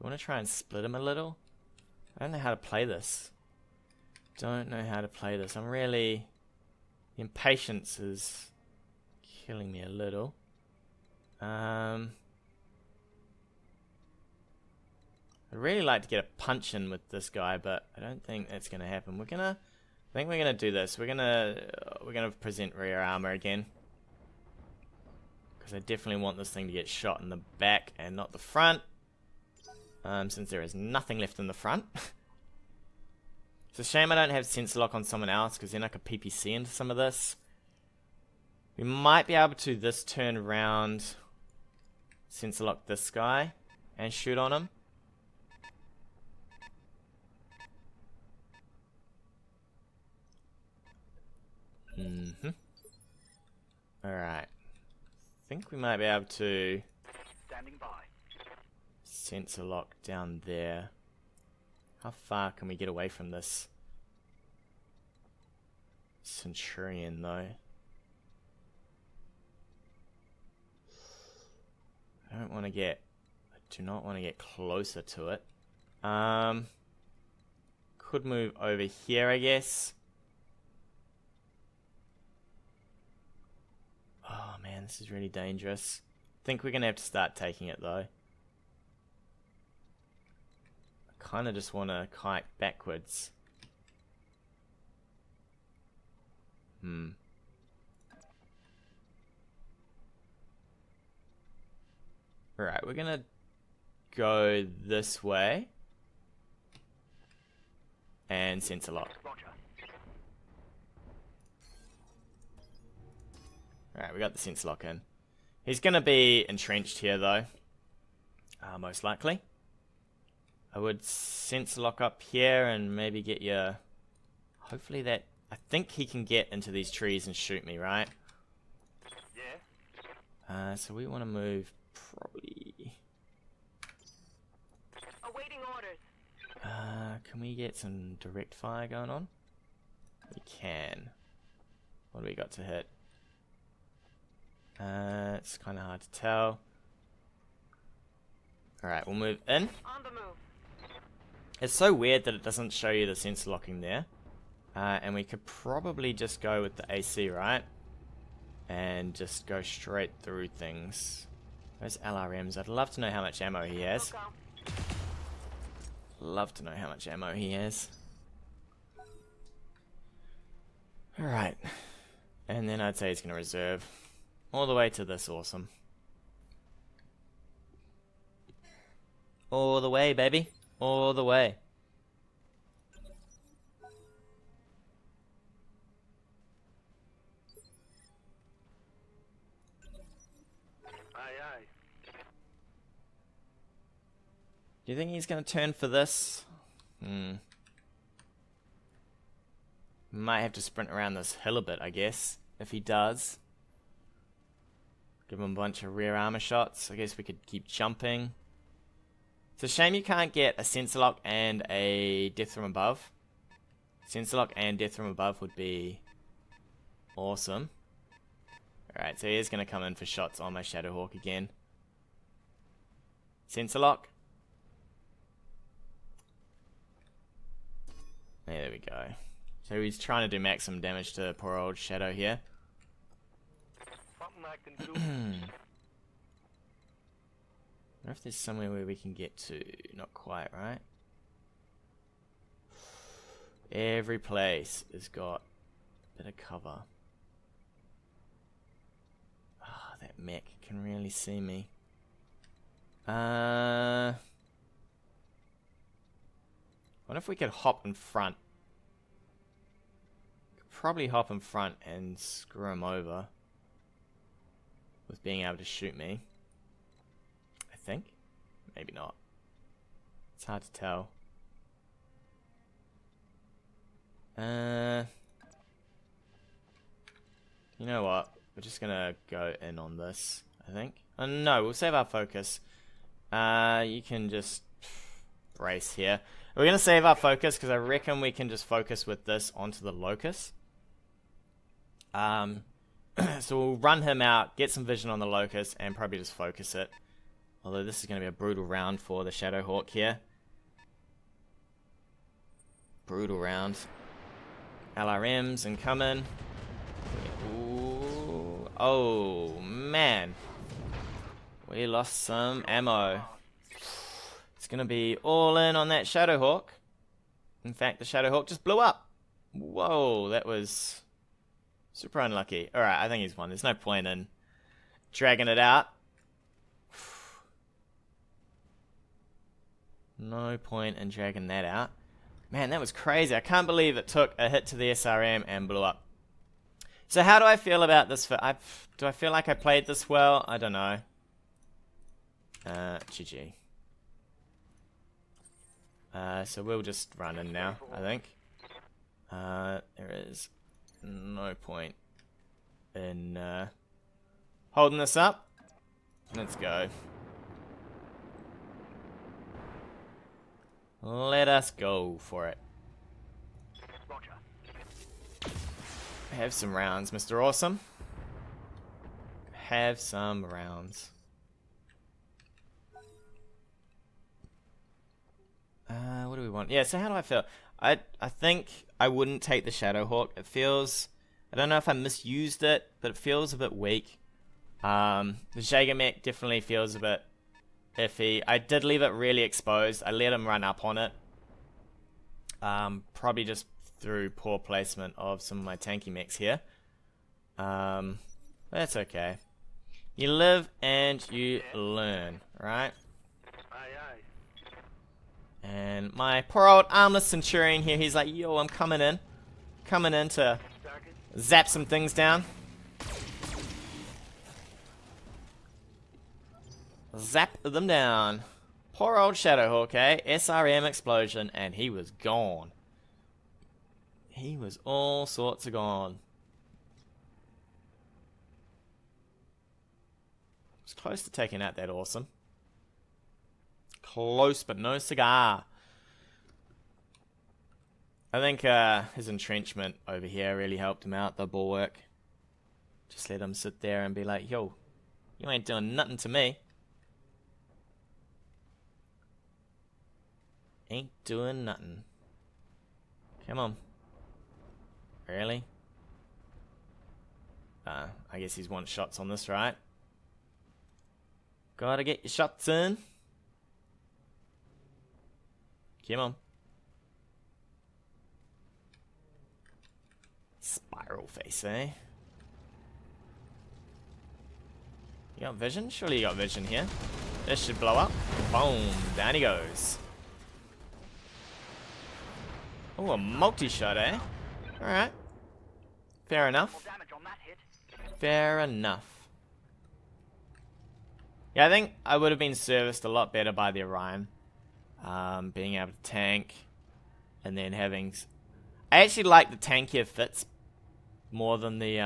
want to try and split him a little? I don't know how to play this. Don't know how to play this. I'm really... The impatience is killing me a little. I'd really like to get a punch in with this guy, but I don't think that's gonna happen. I think we're gonna do this. We're gonna present rear armor again, because I definitely want this thing to get shot in the back and not the front. Since there is nothing left in the front. It's a shame I don't have sensor lock on someone else, because then I could PPC into some of this. We might be able to this turn round, sensor lock this guy, and shoot on him. Alright. I think we might be able to Standing by. sensor lock down there. How far can we get away from this Centurion though? I do not want to get closer to it. Could move over here, I guess. Oh man, this is really dangerous. I think we're gonna have to start taking it though. I kinda just wanna kite backwards. Alright, we're gonna go this way. And sensor lock. Alright, we got the sensor lock in. He's gonna be entrenched here though. Most likely. I would sensor lock up here and maybe get your... Hopefully that... I think he can get into these trees and shoot me, right? Yeah. So we want to move probably... Awaiting orders. Can we get some direct fire going on? We can. What do we got to hit? It's kind of hard to tell. Alright, we'll move in. On the move. It's so weird that it doesn't show you the sensor locking there. And we could probably just go with the AC, right? And just go straight through things. Where's LRMs? I'd love to know how much ammo he has. Look out. Love to know how much ammo he has. Alright. And then I'd say he's going to reserve. All the way to this awesome. All the way, baby. All the way. Aye, aye. Do you think he's going to turn for this? Might have to sprint around this hill a bit, I guess. If he does. Give him a bunch of rear armor shots. I guess we could keep jumping. It's a shame you can't get a sensor lock and a death from above. Sensor lock and death from above would be awesome. Alright, so he is going to come in for shots on my Shadowhawk again. Sensor lock. There we go. So he's trying to do maximum damage to poor old Shadow here. Something I can do. I wonder if there's somewhere where we can get to. Not quite, right? Every place has got a bit of cover. Ah, that mech can really see me. What if we could hop in front? Could probably hop in front and screw him over with being able to shoot me. I think. Maybe not. It's hard to tell. You know what? We're just gonna go in on this, I think. No, we'll save our focus. You can just brace here. We're gonna save our focus because I reckon we can just focus with this onto the locus. So we'll run him out, get some vision on the locus, and probably just focus it. Although this is going to be a brutal round for the Shadowhawk here. Brutal round. LRMs incoming. Ooh. Oh, man. We lost some ammo. It's going to be all in on that Shadowhawk. In fact, the Shadowhawk just blew up. Whoa, that was super unlucky. Alright, I think he's won. There's no point in dragging it out. No point in dragging that out. Man, that was crazy. I can't believe it took a hit to the SRM and blew up. So how do I feel about this? Do I feel like I played this well? I don't know. GG. So we'll just run in now, I think. There is no point in holding this up. Let's go. Let us go for it. Roger. Have some rounds, Mr. Awesome. Have some rounds. What do we want? Yeah, so how do I feel? I think I wouldn't take the Shadowhawk. It feels... I don't know if I misused it, but it feels a bit weak. The JagerMech definitely feels a bit iffy. I did leave it really exposed. I let him run up on it. Probably just through poor placement of some of my tanky mechs here. That's okay. You live and you learn, right? Aye, aye. And my poor old armless centurion here, he's like, yo, I'm coming in. Coming in to Target. zap some things down. Zap them down. Poor old Shadowhawk, eh? SRM explosion, and he was gone. He was all sorts of gone. Was close to taking out that awesome. Close, but no cigar. I think his entrenchment over here really helped him out, the bulwark. Just let him sit there and be like, yo, you ain't doing nothing to me. Ain't doing nothing. Come on. Really? I guess he's one shots on this, right? Gotta get your shots in. Come on. Spiral face, eh? You got vision? Surely you got vision here. This should blow up. Boom. Down he goes. Oh, a multi-shot, eh? Alright. Fair enough. Damage on that hit. Fair enough. Yeah, I think I would have been serviced a lot better by the Orion. Being able to tank. And then having... I actually like the tankier fits more than the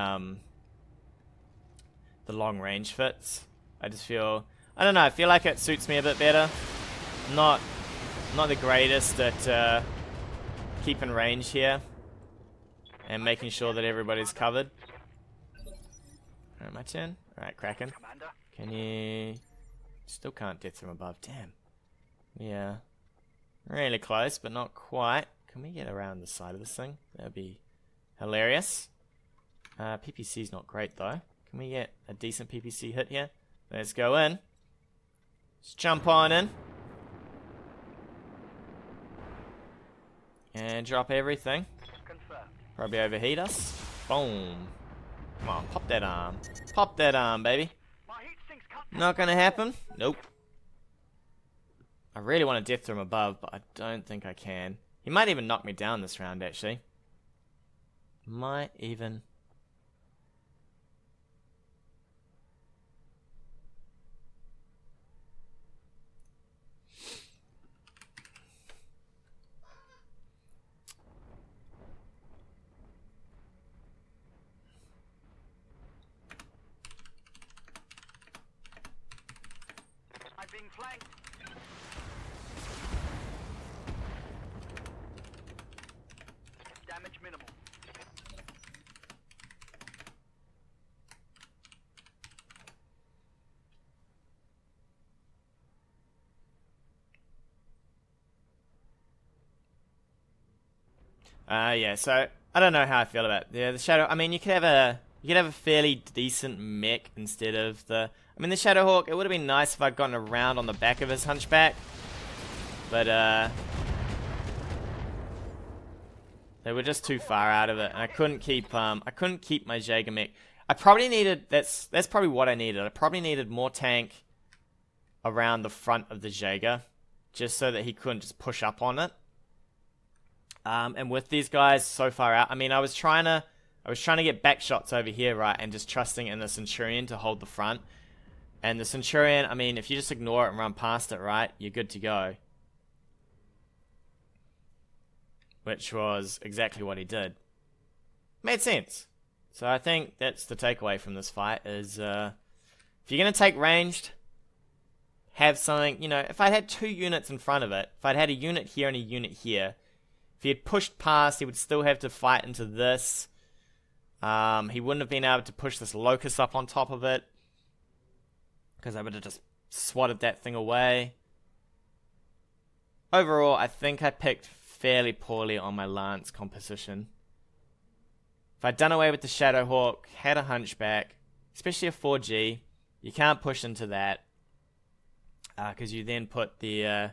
long range fits. I just feel... I don't know, I feel like it suits me a bit better. Not the greatest at keeping range here. And making sure that everybody's covered. Alright, my turn. Alright, Kraken. Commander. Can you... Still can't death from above, damn. Yeah. Really close, but not quite. Can we get around the side of this thing? That would be hilarious. PPC's not great though. Can we get a decent PPC hit here? Let's go in. Let's jump on in. And drop everything. Confirmed. Probably overheat us. Boom. Come on, pop that arm. Pop that arm, baby. My heat sinks cut. Not gonna happen. Nope. I really want to death from above, but I don't think I can. He might even knock me down this round, actually. Might even... I'm being flanked. Damage minimal. Yeah, so I don't know how I feel about the Shadow. I mean, you could have a fairly decent mech instead of the... I mean, the Shadowhawk, it would have been nice if I'd gotten around on the back of his hunchback. But, they were just too far out of it, and I couldn't keep my JagerMech. I probably needed... That's probably what I needed. I probably needed more tank around the front of the Jaeger, just so that he couldn't just push up on it. And with these guys so far out, I mean, I was trying to get back shots over here, right, and just trusting in the Centurion to hold the front. And the Centurion, I mean, if you just ignore it and run past it, right, you're good to go. Which was exactly what he did. Made sense. So I think that's the takeaway from this fight is, if you're going to take ranged, have something, you know, if I had 2 units in front of it, if I'd had a unit here and a unit here, if he had pushed past, he would still have to fight into this. He wouldn't have been able to push this Locust up on top of it, because I would have just swatted that thing away. Overall, I think I picked fairly poorly on my Lance composition. If I'd done away with the Shadowhawk, had a hunchback, especially a 4G, you can't push into that, because you then put the...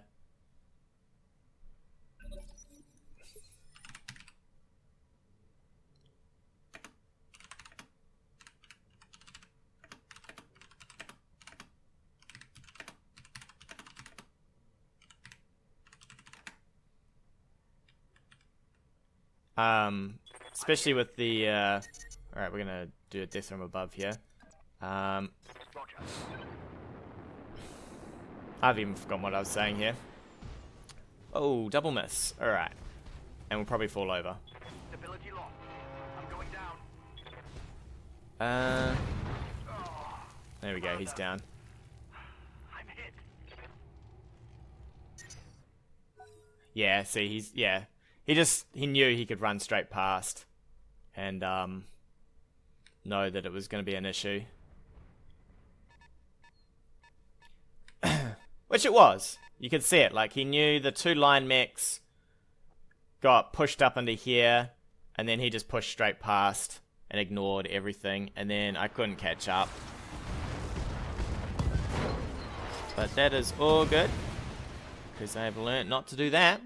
Especially with the, alright, we're gonna do a death from above here. I've even forgotten what I was saying here. Oh, double miss. Alright. And we'll probably fall over. Stability lost. I'm going down. There we go, he's down. I'm hit. Yeah, see, he knew he could run straight past and know that it was going to be an issue. Which it was. You could see it, like he knew the 2 line mechs got pushed up into here and then he just pushed straight past and ignored everything and then I couldn't catch up. But that is all good because I've learnt not to do that.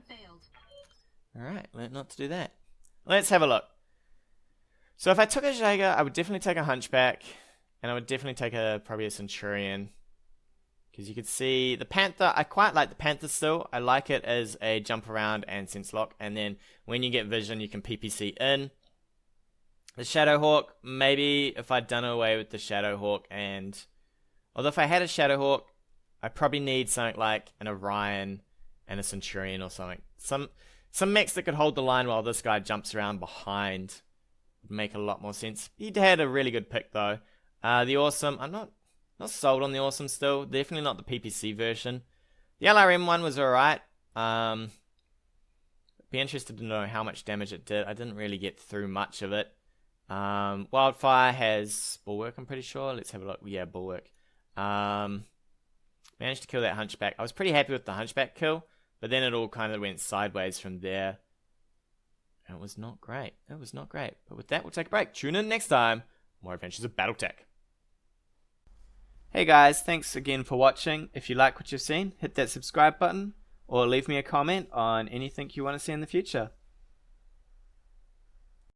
Alright, learnt not to do that. Let's have a look. So if I took a Jaeger, I would definitely take a Hunchback. And I would definitely take probably a Centurion. Because you could see the Panther, I quite like the Panther still. I like it as a jump around and sense lock. And then when you get vision, you can PPC in. The Shadowhawk, maybe if I'd done away with the Shadowhawk and... Although if I had a Shadowhawk, I probably need something like an Orion and a Centurion or something. Some mechs that could hold the line while this guy jumps around behind would make a lot more sense. He had a really good pick though. The Awesome, I'm not sold on the Awesome still. Definitely not the PPC version. The LRM one was alright. Be interested to know how much damage it did. I didn't really get through much of it. Wildfire has Bulwark, I'm pretty sure. Let's have a look. Yeah, Bulwark. Managed to kill that Hunchback. I was pretty happy with the Hunchback kill. But then it all kind of went sideways from there. And it was not great. It was not great. But with that, we'll take a break. Tune in next time. More adventures of BattleTech. Hey guys, thanks again for watching. If you like what you've seen, hit that subscribe button. Or leave me a comment on anything you want to see in the future.